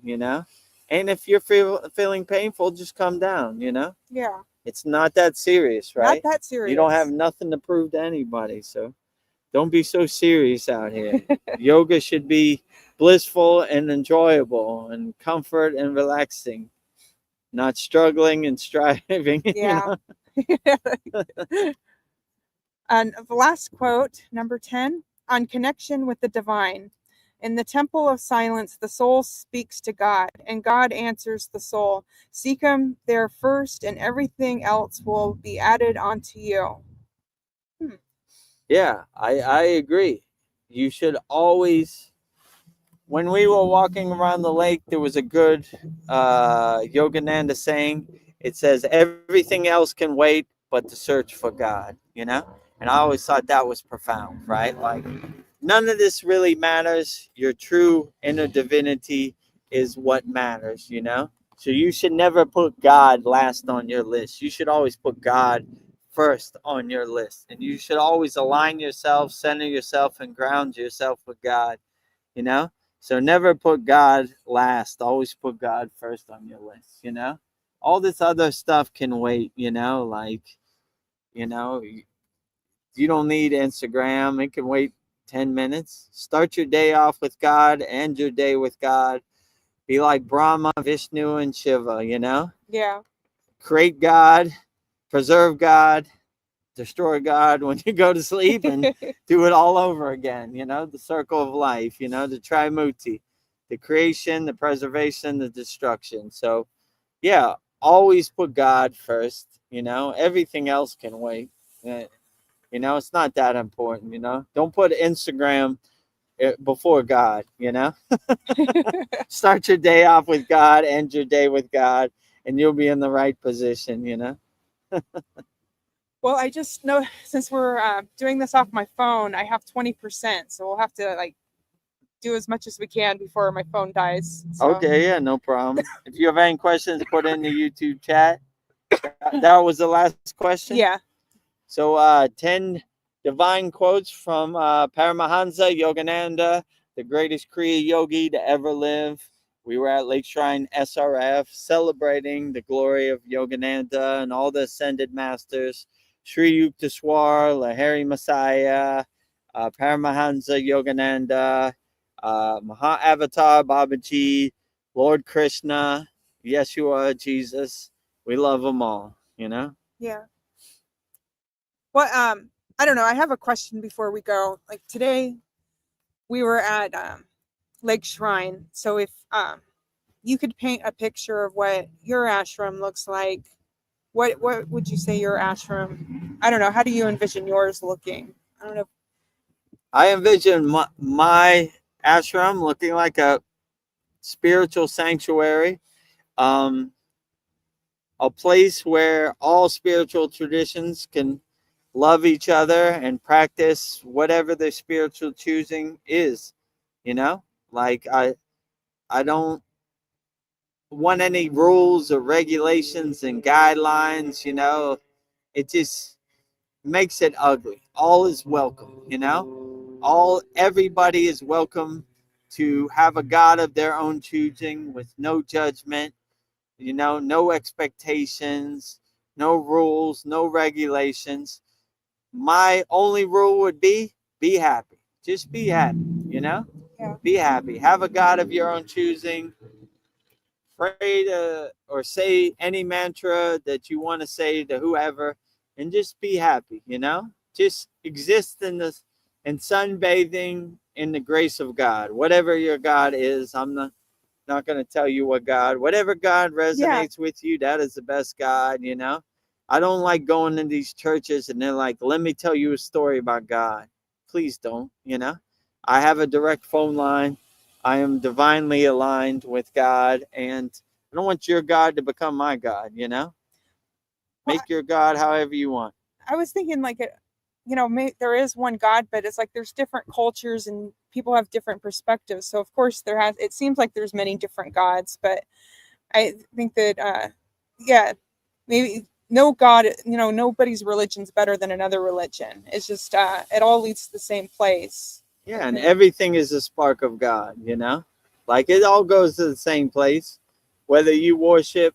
Speaker 1: And if you're feeling painful, just come down,
Speaker 2: Yeah.
Speaker 1: It's not that serious, right?
Speaker 2: Not that serious.
Speaker 1: You don't have nothing to prove to anybody, so don't be so serious out here. Yoga should be blissful and enjoyable and comfort and relaxing, not struggling and striving.
Speaker 2: Yeah. And the last quote, number 10, on connection with the divine. In the temple of silence, the soul speaks to God, and God answers the soul. Seek him there first, and everything else will be added onto you.
Speaker 1: Yeah, I agree. You should always. When we were walking around the lake, there was a good Yogananda saying. It says, everything else can wait but the search for God, And I always thought that was profound, right? Like, none of this really matters. Your true inner divinity is what matters, So you should never put God last on your list. You should always put God first on your list. And you should always align yourself, center yourself, and ground yourself with God, So never put God last. Always put God first on your list, All this other stuff can wait, like, you don't need Instagram. It can wait 10 minutes. Start your day off with God, end your day with God. Be like Brahma, Vishnu, and Shiva,
Speaker 2: Yeah.
Speaker 1: Create God, preserve God, destroy God when you go to sleep, and do it all over again, the circle of life, the Trimuti, the creation, the preservation, the destruction. So, yeah, always put God first, everything else can wait. It's not that important, Don't put Instagram before God, Start your day off with God, end your day with God, and you'll be in the right position,
Speaker 2: Well, I just know since we're doing this off my phone, I have 20%. So we'll have to do as much as we can before my phone dies. So.
Speaker 1: Okay, yeah, no problem. If you have any questions, put in the YouTube chat. That was the last question?
Speaker 2: Yeah.
Speaker 1: So 10 divine quotes from Paramahansa Yogananda, the greatest Kriya yogi to ever live. We were at Lake Shrine SRF celebrating the glory of Yogananda and all the ascended masters. Sri Yukteswar, Lahari Messiah, Paramahansa Yogananda, Maha Avatar Babaji, Lord Krishna, Yeshua, Jesus. We love them all,
Speaker 2: Yeah. Well, I don't know. I have a question before we go. Like today, we were at Lake Shrine. So if you could paint a picture of what your ashram looks like, what would you say your ashram? I don't know. How do you envision yours looking? I don't know.
Speaker 1: I envision my ashram looking like a spiritual sanctuary, a place where all spiritual traditions can love each other and practice whatever their spiritual choosing is, like I don't want any rules or regulations and guidelines, it just makes it ugly. All is welcome, everybody is welcome to have a God of their own choosing with no judgment, no expectations, no rules, no regulations. My only rule would be happy. Just be happy,
Speaker 2: Yeah.
Speaker 1: Be happy. Have a God of your own choosing. Pray to or say any mantra that you want to say to whoever, and just be happy, Just exist in this and sunbathing in the grace of God. Whatever your God is, I'm not going to tell you what God, whatever God resonates with you, that is the best God, I don't like going in these churches and they're like, let me tell you a story about God. Please don't, I have a direct phone line. I am divinely aligned with God, and I don't want your God to become my God, Make your God however you want.
Speaker 2: I was thinking there is one God, but it's like there's different cultures and people have different perspectives. So of course it seems like there's many different gods, but I think that maybe no God, nobody's religion's better than another religion. It's just it all leads to the same place.
Speaker 1: Yeah, and everything is a spark of God, like it all goes to the same place, whether you worship,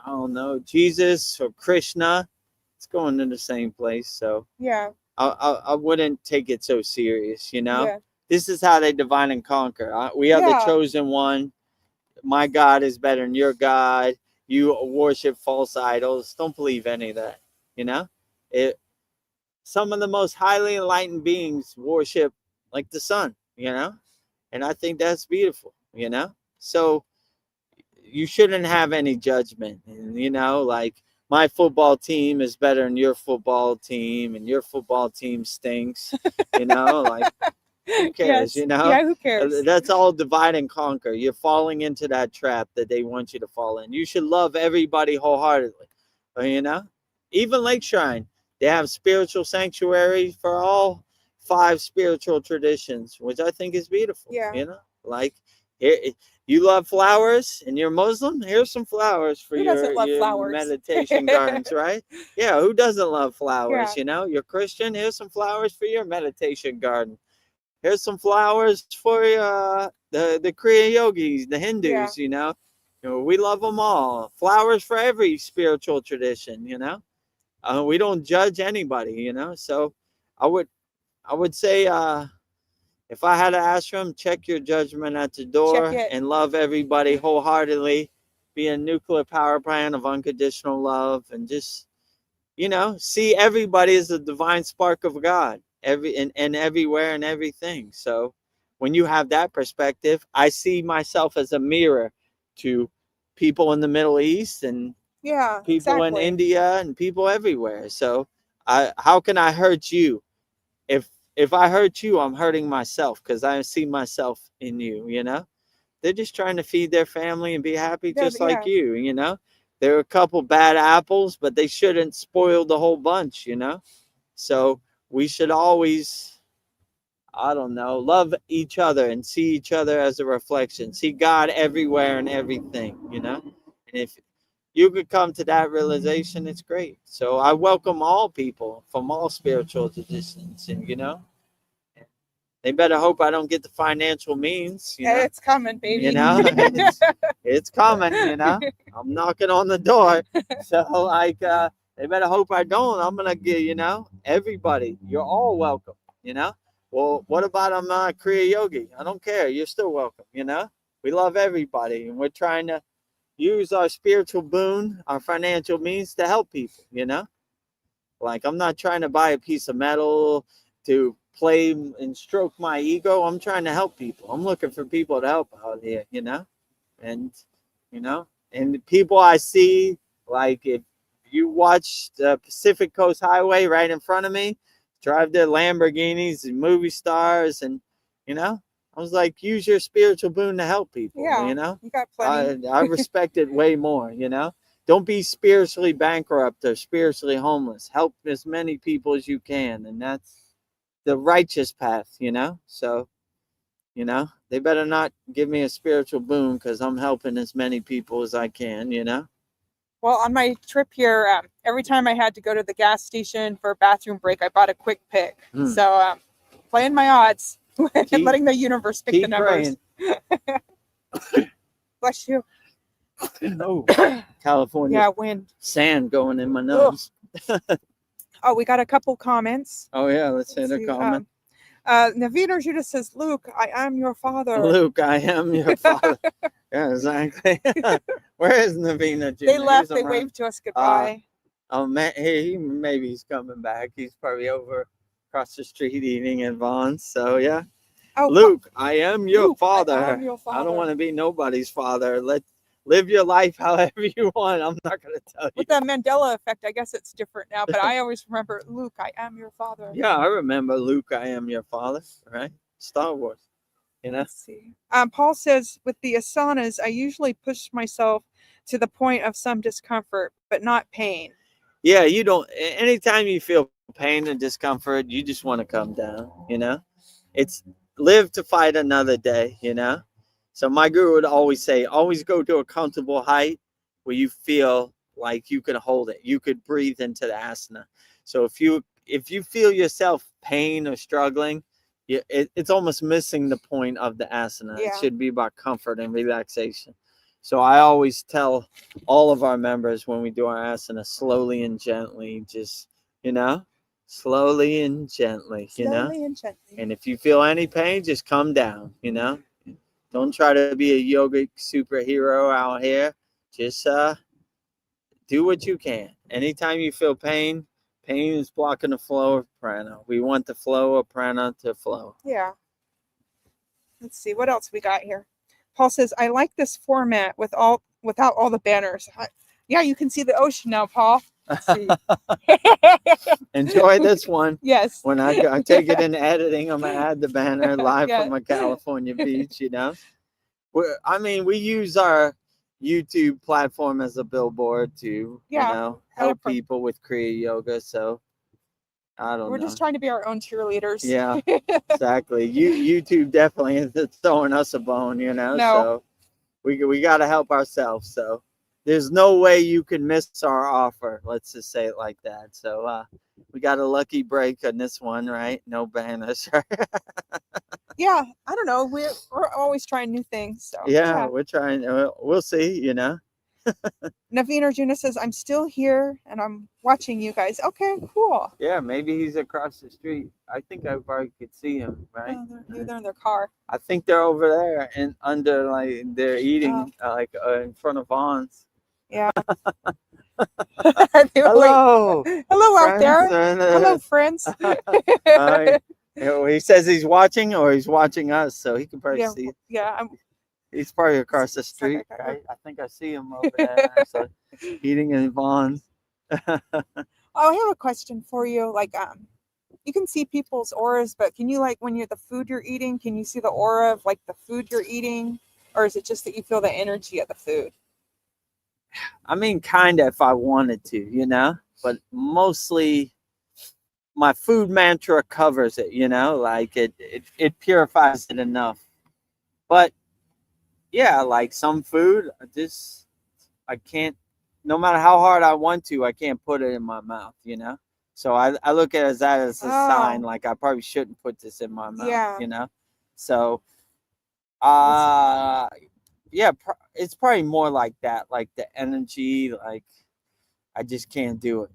Speaker 1: I don't know, Jesus or Krishna, it's going to the same place. So
Speaker 2: yeah,
Speaker 1: I wouldn't take it so serious,
Speaker 2: yeah,
Speaker 1: This is how they divide and conquer. We are the
Speaker 2: Yeah.
Speaker 1: chosen one. My God is better than your God. You worship false idols. Don't believe any of that, Some of the most highly enlightened beings worship like the sun, and I think that's beautiful, So you shouldn't have any judgment, like my football team is better than your football team, and your football team stinks, like who cares,
Speaker 2: Yes. Yeah, who cares?
Speaker 1: That's all divide and conquer. You're falling into that trap that they want you to fall in. You should love everybody wholeheartedly, even Lake Shrine, they have spiritual sanctuary for all 5 spiritual traditions, which I think is beautiful.
Speaker 2: Yeah.
Speaker 1: Like here, you love flowers and you're Muslim. Here's some flowers for
Speaker 2: Who doesn't love
Speaker 1: your
Speaker 2: flowers?
Speaker 1: meditation gardens, right? Yeah, who doesn't love flowers?
Speaker 2: Yeah.
Speaker 1: You're Christian. Here's some flowers for your meditation garden. Here's some flowers for the Kriya yogis, the Hindus.
Speaker 2: Yeah.
Speaker 1: We love them all. Flowers for every spiritual tradition. We don't judge anybody. So I would say, if I had an ashram, check your judgment at the door and love everybody wholeheartedly. Be a nuclear power plant of unconditional love, and just see everybody as a divine spark of God, and everywhere and everything. So when you have that perspective, I see myself as a mirror to people in the Middle East and people in India and people everywhere. So how can I hurt you? If I hurt you, I'm hurting myself, because I see myself in you. They're just trying to feed their family and be happy, just like you. There are a couple bad apples, but they shouldn't spoil the whole bunch. So we should always, I don't know, love each other and see each other as a reflection. See God everywhere and everything. And if you could come to that realization, it's great. So I welcome all people from all spiritual traditions, and they better hope I don't get the financial means.
Speaker 2: It's coming, baby.
Speaker 1: It's coming. I'm knocking on the door. So they better hope I don't. I'm gonna get everybody. You're all welcome. Well, what about I'm not Kriya Yogi? I don't care. You're still welcome. We love everybody, and we're trying to use our spiritual boon, our financial means, to help people. Like, I'm not trying to buy a piece of metal to play and stroke my ego. I'm trying to help people. I'm looking for people to help out here, and and people I see, like, if you watch the Pacific Coast Highway right in front of me, drive their Lamborghinis and movie stars, and I was like, use your spiritual boon to help people.
Speaker 2: You got plenty.
Speaker 1: I respect it way more. Don't be spiritually bankrupt or spiritually homeless. Help as many people as you can, and that's the righteous path. So they better not give me a spiritual boon, because I'm helping as many people as I can.
Speaker 2: Well, on my trip here, every time I had to go to the gas station for a bathroom break, I bought a quick pick. So playing my odds and letting the universe pick the numbers. Bless you.
Speaker 1: Oh, California.
Speaker 2: Yeah, wind.
Speaker 1: Sand going in my nose.
Speaker 2: Oh, we got a couple comments.
Speaker 1: Oh yeah, let's hit a comment.
Speaker 2: Naveen Judah says, Luke, I am your father.
Speaker 1: Luke, I am your father. Yeah, exactly. Where is Naveen Judah?
Speaker 2: They left. They waved to us goodbye.
Speaker 1: Oh man, maybe he's coming back. He's probably over across the street eating at Vaughn's. So yeah. Oh, Luke, I am your father.
Speaker 2: I am your father.
Speaker 1: I don't want to be nobody's father. Live your life however you want. I'm not going to tell you.
Speaker 2: With the Mandela effect, I guess it's different now, but I always remember, Luke, I am your father.
Speaker 1: Yeah, I remember Luke, I am your father, right? Star Wars,
Speaker 2: Let's see. Paul says, with the asanas, I usually push myself to the point of some discomfort, but not pain.
Speaker 1: yeah, you don't. Anytime you feel pain and discomfort, you just want to come down. It's live to fight another day. So my guru would always say, always go to a comfortable height where you feel like you can hold it. You could breathe into the asana. So if you feel yourself pain or struggling, it's almost missing the point of the asana. It
Speaker 2: Yeah.
Speaker 1: should be about comfort and relaxation. So I always tell all of our members when we do our asana, slowly and gently, just, slowly and gently,
Speaker 2: Slowly and gently.
Speaker 1: and if you feel any pain, just come down, Don't try to be a yogic superhero out here. Just do what you can. Anytime you feel pain is blocking the flow of prana. We want the flow of prana to flow.
Speaker 2: Yeah. Let's see what else we got here. Paul says, I like this format without all the banners. Yeah, you can see the ocean now, Paul. Let's see.
Speaker 1: Enjoy this one.
Speaker 2: Yes.
Speaker 1: When I take it in editing, I'm going to add the banner live
Speaker 2: Yeah.
Speaker 1: from a California beach, we use our YouTube platform as a billboard to,
Speaker 2: Yeah.
Speaker 1: help people with Kriya Yoga. So I don't know.
Speaker 2: We're just trying to be our own cheerleaders.
Speaker 1: Yeah, exactly. YouTube definitely is throwing us a bone,
Speaker 2: No.
Speaker 1: So we got to help ourselves. So there's no way you can miss our offer. Let's just say it like that. So we got a lucky break on this one, right? No banners.
Speaker 2: Yeah, I don't know. We're always trying new things. So
Speaker 1: Yeah, we're trying. We'll see.
Speaker 2: Naveen Arjuna says, I'm still here and I'm watching you guys. Okay, cool.
Speaker 1: Yeah, maybe he's across the street. I think I probably could see him, right?
Speaker 2: Oh, they're in their car.
Speaker 1: I think they're over there and under, like, they're eating in front of Vaughn's.
Speaker 2: Yeah.
Speaker 1: Hello.
Speaker 2: Hello out there.
Speaker 1: friends.
Speaker 2: Hello, friends.
Speaker 1: He says he's watching, or he's watching us, so he can probably see.
Speaker 2: Yeah.
Speaker 1: He's probably across the street.
Speaker 2: Okay.
Speaker 1: I think I see him over there. So eating in Vaughn's.
Speaker 2: Oh, I have a question for you. Like, you can see people's auras, but can you, like, when you're the food you're eating, can you see the aura of, like, the food you're eating, or is it just that you feel the energy of the food?
Speaker 1: I mean, kind of, if I wanted to, but mostly my food mantra covers it, like it purifies it enough. But yeah, like some food, I can't, no matter how hard I want to, I can't put it in my mouth, So I look at it as a sign, like I probably shouldn't put this in my mouth, So, yeah, it's probably more like that, like the energy, like I just can't do it,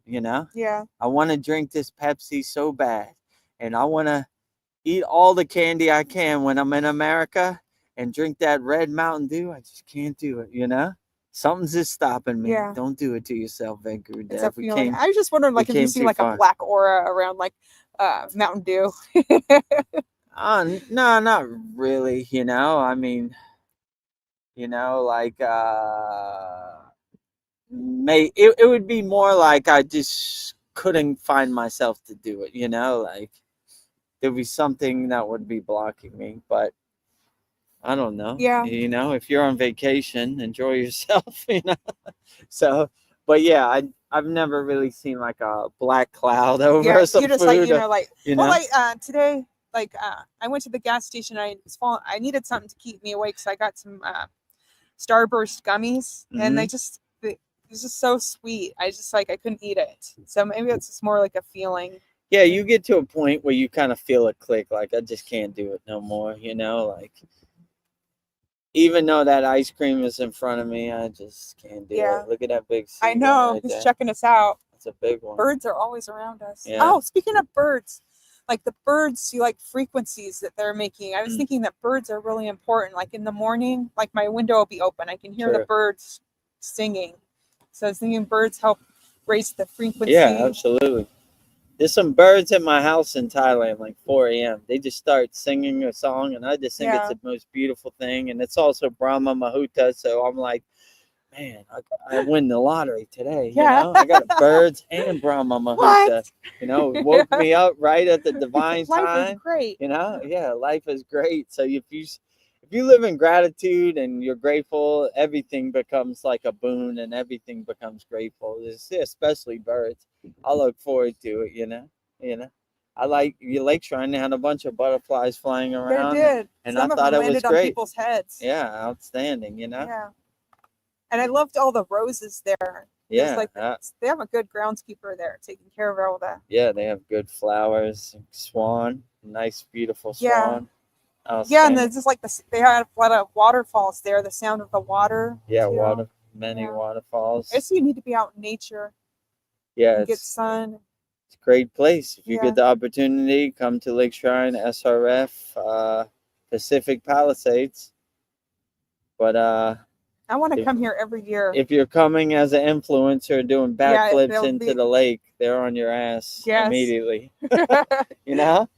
Speaker 2: Yeah.
Speaker 1: I want to drink this Pepsi so bad, and I want to eat all the candy I can when I'm in America and drink that red Mountain Dew. I just can't do it, Something's just stopping me.
Speaker 2: Yeah.
Speaker 1: Don't do it to yourself, Vedagurudev.
Speaker 2: It's a feeling. I was just wondering, like, if you see like a black aura around, like, Mountain Dew.
Speaker 1: No, not really, I mean, like it would be more like I just couldn't find myself to do it, like there'd be something that would be blocking me, but I don't know.
Speaker 2: Yeah.
Speaker 1: If you're on vacation, enjoy yourself, So, but yeah, I've never really seen like a black cloud over some
Speaker 2: you just
Speaker 1: food.
Speaker 2: Today, like, I went to the gas station. I needed something to keep me awake, so I got some Starburst gummies, and it's just so sweet. I couldn't eat it. So maybe it's just more like a feeling.
Speaker 1: Yeah, you get to a point where you kind of feel it click, like I just can't do it no more, like even though that ice cream is in front of me, I just can't do it. Look at that big seagull.
Speaker 2: I know,
Speaker 1: right
Speaker 2: he's
Speaker 1: there.
Speaker 2: checking us out.
Speaker 1: It's a big one.
Speaker 2: Birds are always around us.
Speaker 1: Yeah.
Speaker 2: Oh, speaking of birds, like the birds, you like frequencies that they're making. I was thinking that birds are really important. Like in the morning, like my window will be open. I can hear the birds singing. So I was thinking birds help raise the frequency.
Speaker 1: Yeah, absolutely. There's some birds at my house in Thailand, like 4 a.m. They just start singing a song, and I just think it's the most beautiful thing. And it's also Brahma Muhurta, so I'm like, man, I win the lottery today. I got birds and Brahma Muhurta. It woke me up right at the divine time.
Speaker 2: Life is great.
Speaker 1: Yeah, life is great. So if if you live in gratitude and you're grateful, everything becomes like a boon and everything becomes grateful. Especially birds. I look forward to it, you know. I like your lake shrine. They had a bunch of butterflies flying
Speaker 2: They
Speaker 1: around.
Speaker 2: did.
Speaker 1: And
Speaker 2: Some
Speaker 1: I
Speaker 2: of
Speaker 1: thought
Speaker 2: them
Speaker 1: it was
Speaker 2: landed on
Speaker 1: great.
Speaker 2: people's heads.
Speaker 1: Yeah, outstanding,
Speaker 2: Yeah. And I loved all the roses there.
Speaker 1: Yeah.
Speaker 2: Like they have a good groundskeeper there taking care of all that.
Speaker 1: Yeah, they have good flowers. Swan, nice, beautiful
Speaker 2: Yeah.
Speaker 1: swan.
Speaker 2: Yeah, and it's just like they had a lot of waterfalls there. The sound of the water.
Speaker 1: Yeah,
Speaker 2: too.
Speaker 1: many waterfalls.
Speaker 2: I guess you need to be out in nature.
Speaker 1: Yeah,
Speaker 2: and get sun.
Speaker 1: It's a great place. If you
Speaker 2: Yeah.
Speaker 1: get the opportunity, come to Lake Shrine, SRF, Pacific Palisades. But
Speaker 2: I want to come here every year.
Speaker 1: if you're coming as an influencer doing
Speaker 2: Yeah,
Speaker 1: backflips
Speaker 2: they'll
Speaker 1: into
Speaker 2: be-
Speaker 1: the lake, they're on your ass
Speaker 2: Yes.
Speaker 1: immediately. You know?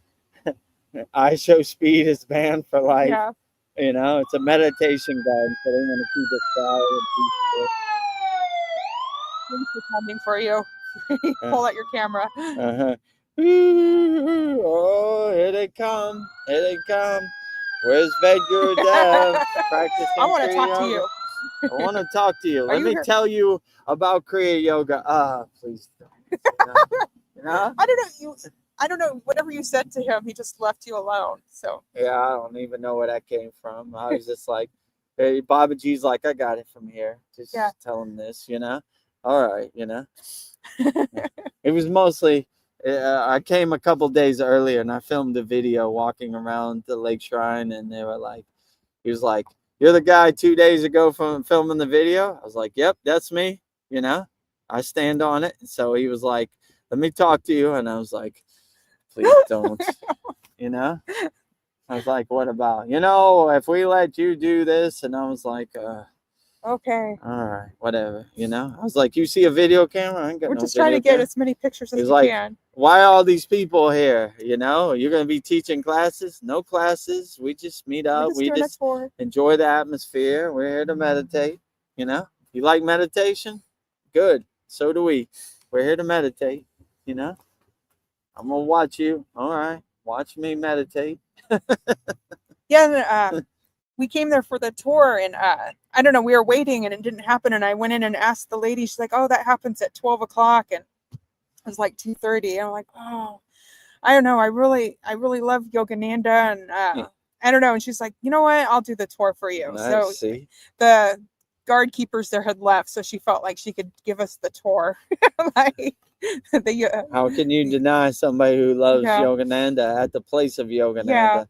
Speaker 1: I Show Speed is banned for life.
Speaker 2: Yeah.
Speaker 1: You know, it's a meditation garden, so they want to keep it quiet and peaceful.
Speaker 2: Things are coming for you. Pull out your camera.
Speaker 1: Uh-huh. Ooh, oh, here they come. Here they come. Where's Vedagurudev practicing
Speaker 2: I want to
Speaker 1: Kriya
Speaker 2: talk to
Speaker 1: yoga?
Speaker 2: you.
Speaker 1: I want to talk to you.
Speaker 2: Are
Speaker 1: Let
Speaker 2: you
Speaker 1: me
Speaker 2: here?
Speaker 1: tell you about Kriya yoga. Please don't. You know?
Speaker 2: I don't know. Whatever you said to him, he just left you alone. So
Speaker 1: Yeah, I don't even know where that came from. I was just like, hey, Babaji's like, I got it from here. Just tell him this, you know? All right, you know? It was mostly, I came a couple days earlier and I filmed a video walking around the lake shrine, and they were like, he was like, you're the guy 2 days ago from filming the video? I was like, yep, that's me, you know? I stand on it. So he was like, let me talk to you. And I was like, please don't, you know? I was like, what about, if we let you do this? And I was like,
Speaker 2: okay.
Speaker 1: all right, whatever, you know? I was like, you see a video camera? I ain't got
Speaker 2: We're
Speaker 1: no
Speaker 2: just trying to
Speaker 1: video
Speaker 2: get
Speaker 1: camera.
Speaker 2: as many pictures as
Speaker 1: He's
Speaker 2: we
Speaker 1: like,
Speaker 2: can.
Speaker 1: why all these people here? You know, you're going to be teaching classes? No classes. We just meet up. We
Speaker 2: doing a
Speaker 1: just
Speaker 2: tour.
Speaker 1: enjoy the atmosphere. We're here to meditate. You know, you like meditation? Good. So do we. We're here to meditate. You know, I'm going to watch you. All right. Watch me meditate.
Speaker 2: Yeah. We came there for the tour, and I don't know, we were waiting and it didn't happen. And I went in and asked the lady, she's like, oh, that happens at 12 o'clock. And it was like 2:30. I'm like, oh, I don't know. I really love Yogananda. And I don't know. And she's like, you know what? I'll do the tour for you.
Speaker 1: Nice,
Speaker 2: So
Speaker 1: see?
Speaker 2: The guard keepers there had left. So she felt like she could give us the tour.
Speaker 1: How can you deny somebody who loves
Speaker 2: Yeah.
Speaker 1: Yogananda at the place of Yogananda?
Speaker 2: Yeah.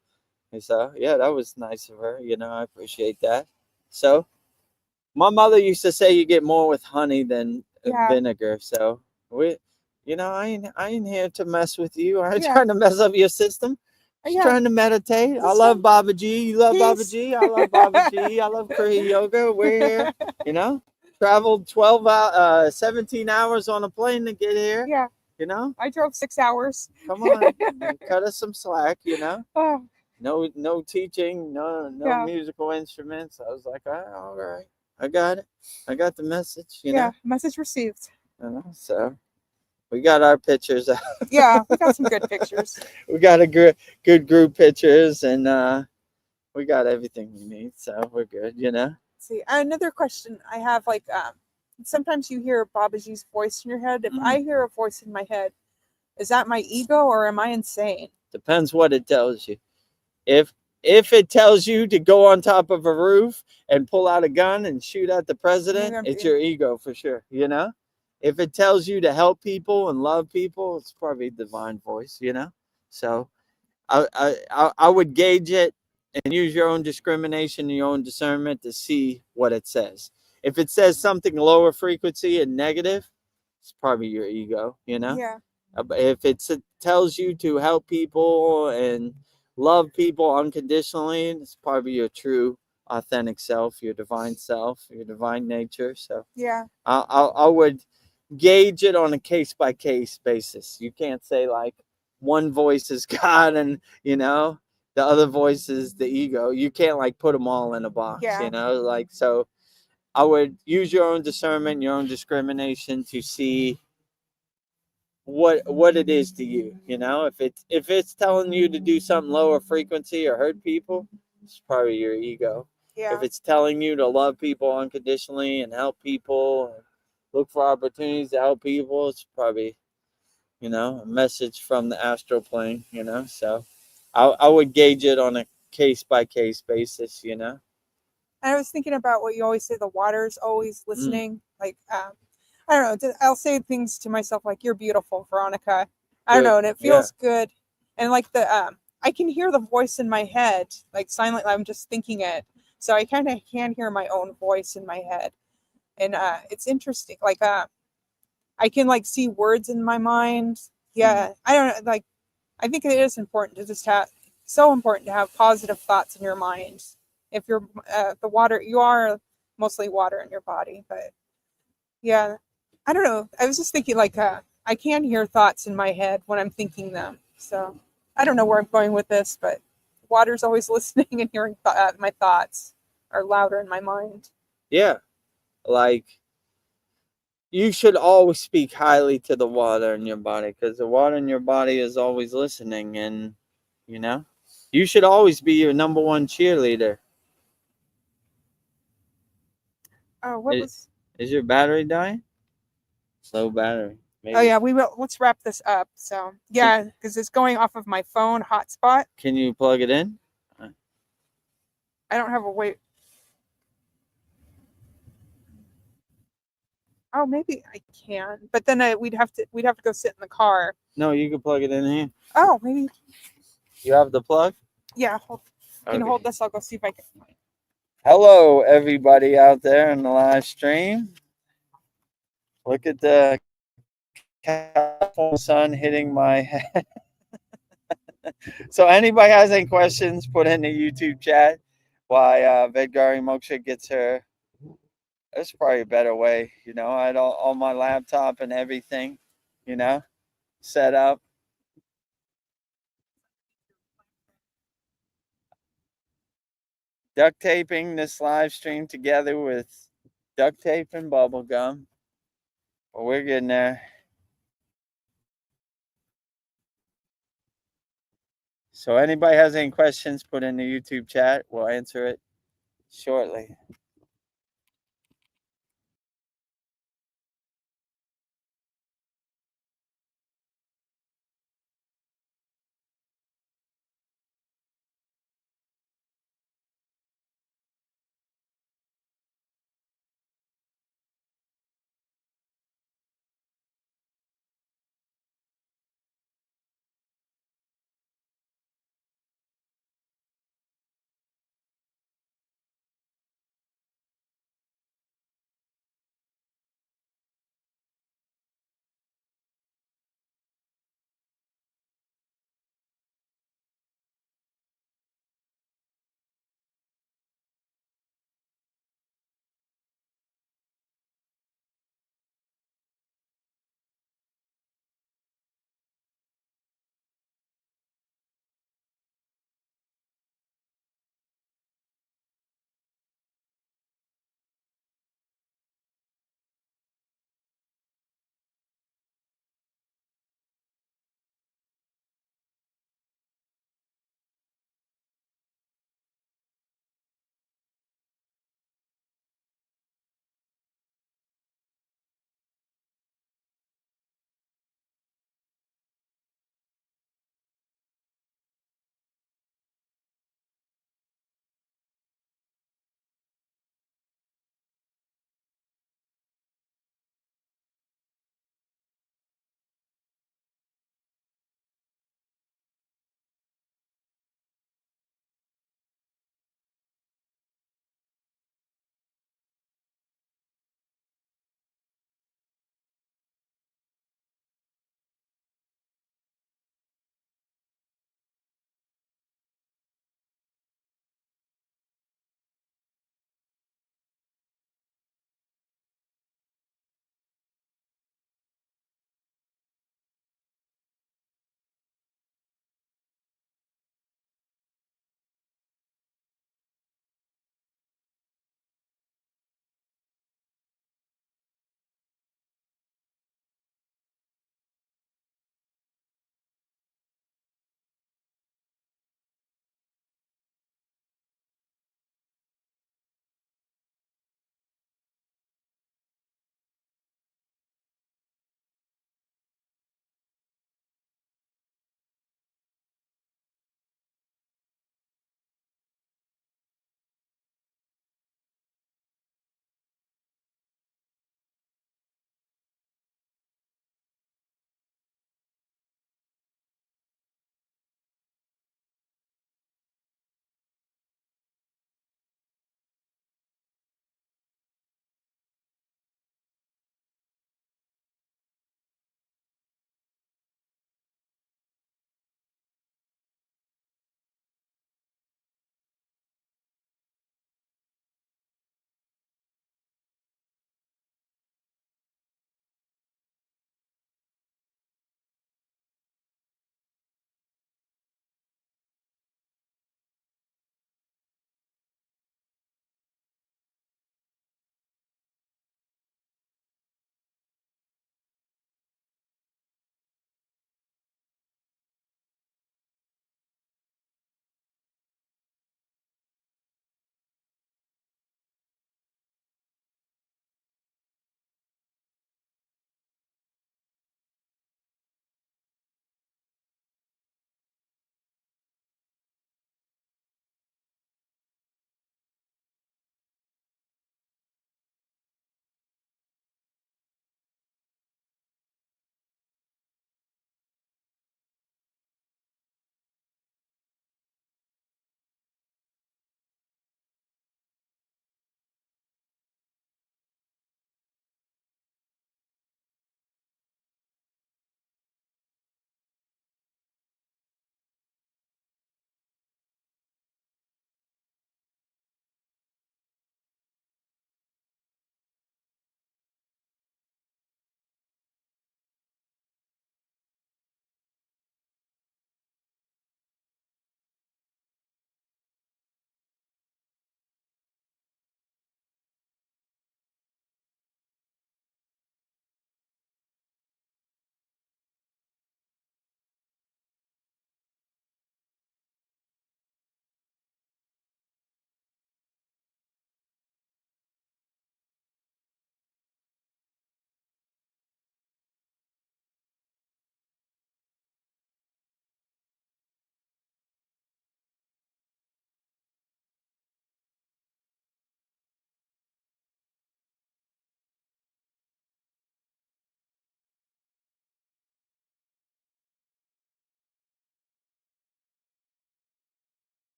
Speaker 1: And so, yeah, that was nice of her. You know, I appreciate that. So, my mother used to say you get more with honey than vinegar. So, I ain't here to mess with you. I ain't trying to mess up your system. I'm just trying to meditate. I love Babaji. You love Babaji. I love Babaji. I love Kriya yoga. We're here. You know, traveled 17 hours on a plane to get here.
Speaker 2: Yeah.
Speaker 1: You know,
Speaker 2: I drove 6 hours.
Speaker 1: come on, cut us some slack. You know.
Speaker 2: Oh.
Speaker 1: No teaching, no musical instruments. I was like, all right, I got it. I got the message, you know.
Speaker 2: Message received.
Speaker 1: So we got our pictures out.
Speaker 2: Yeah, we got some good pictures.
Speaker 1: We got a good group pictures, and we got everything we need, so we're good, you know.
Speaker 2: Let's see, another question I have, like, sometimes you hear Babaji's voice in your head. If I hear a voice in my head, is that my ego or am I insane?
Speaker 1: Depends what it tells you. If it tells you to go on top of a roof and pull out a gun and shoot at the president, it's your ego for sure, you know? If it tells you to help people and love people, it's probably a divine voice, you know? So I would gauge it and use your own discrimination, your own discernment to see what it says. If it says something lower frequency and negative, it's probably your ego, you know?
Speaker 2: Yeah.
Speaker 1: If it tells you to help people and love people unconditionally, it's probably your true authentic self, your divine nature. So
Speaker 2: yeah,
Speaker 1: I would gauge it on a case-by-case basis. You can't say like one voice is God and the other voice is the ego. You can't like put them all in a box, like. So I would use your own discernment, your own discrimination to see what it is to you. If it's telling you to do something lower frequency or hurt people, It's probably your ego.
Speaker 2: Yeah.
Speaker 1: If it's telling you to love people unconditionally and help people and look for opportunities to help people, it's probably, a message from the astral plane, So I would gauge it on a case by case basis,
Speaker 2: I was thinking about what you always say, the water is always listening. Like, I don't know, I'll say things to myself like, you're beautiful, Veronica. I don't
Speaker 1: Good.
Speaker 2: know, and it feels good. And like I can hear the voice in my head, like silently, I'm just thinking it. So I kind of can hear my own voice in my head. And it's interesting. Like, I can like see words in my mind. Yeah. I don't know, like, I think it is important to just so important to have positive thoughts in your mind. If you're the water, you are mostly water in your body, but yeah, I don't know. I was just thinking like I can hear thoughts in my head when I'm thinking them. So I don't know where I'm going with this, but water's always listening and hearing my thoughts are louder in my mind.
Speaker 1: Yeah. Like, you should always speak highly to the water in your body because the water in your body is always listening, and you should always be your number one cheerleader.
Speaker 2: Oh, what was?
Speaker 1: Is your battery dying? Low battery. Maybe.
Speaker 2: Oh yeah, we will. Let's wrap this up. So yeah, because it's going off of my phone hotspot.
Speaker 1: Can you plug it in?
Speaker 2: I don't have a way. Oh, maybe I can, but then we'd have to go sit in the car.
Speaker 1: No, you can plug it in here.
Speaker 2: Oh, maybe.
Speaker 1: You have the plug?
Speaker 2: Yeah, can hold this. I'll go see if I can.
Speaker 1: Hello, everybody out there in the live stream. Look at the California sun hitting my head. So anybody has any questions, put in the YouTube chat while Vedgari Moksha gets her. That's probably a better way. I had all my laptop and everything, set up. Duct taping this live stream together with duct tape and bubble gum. But we're getting there. So anybody has any questions, put in the YouTube chat. We'll answer it shortly.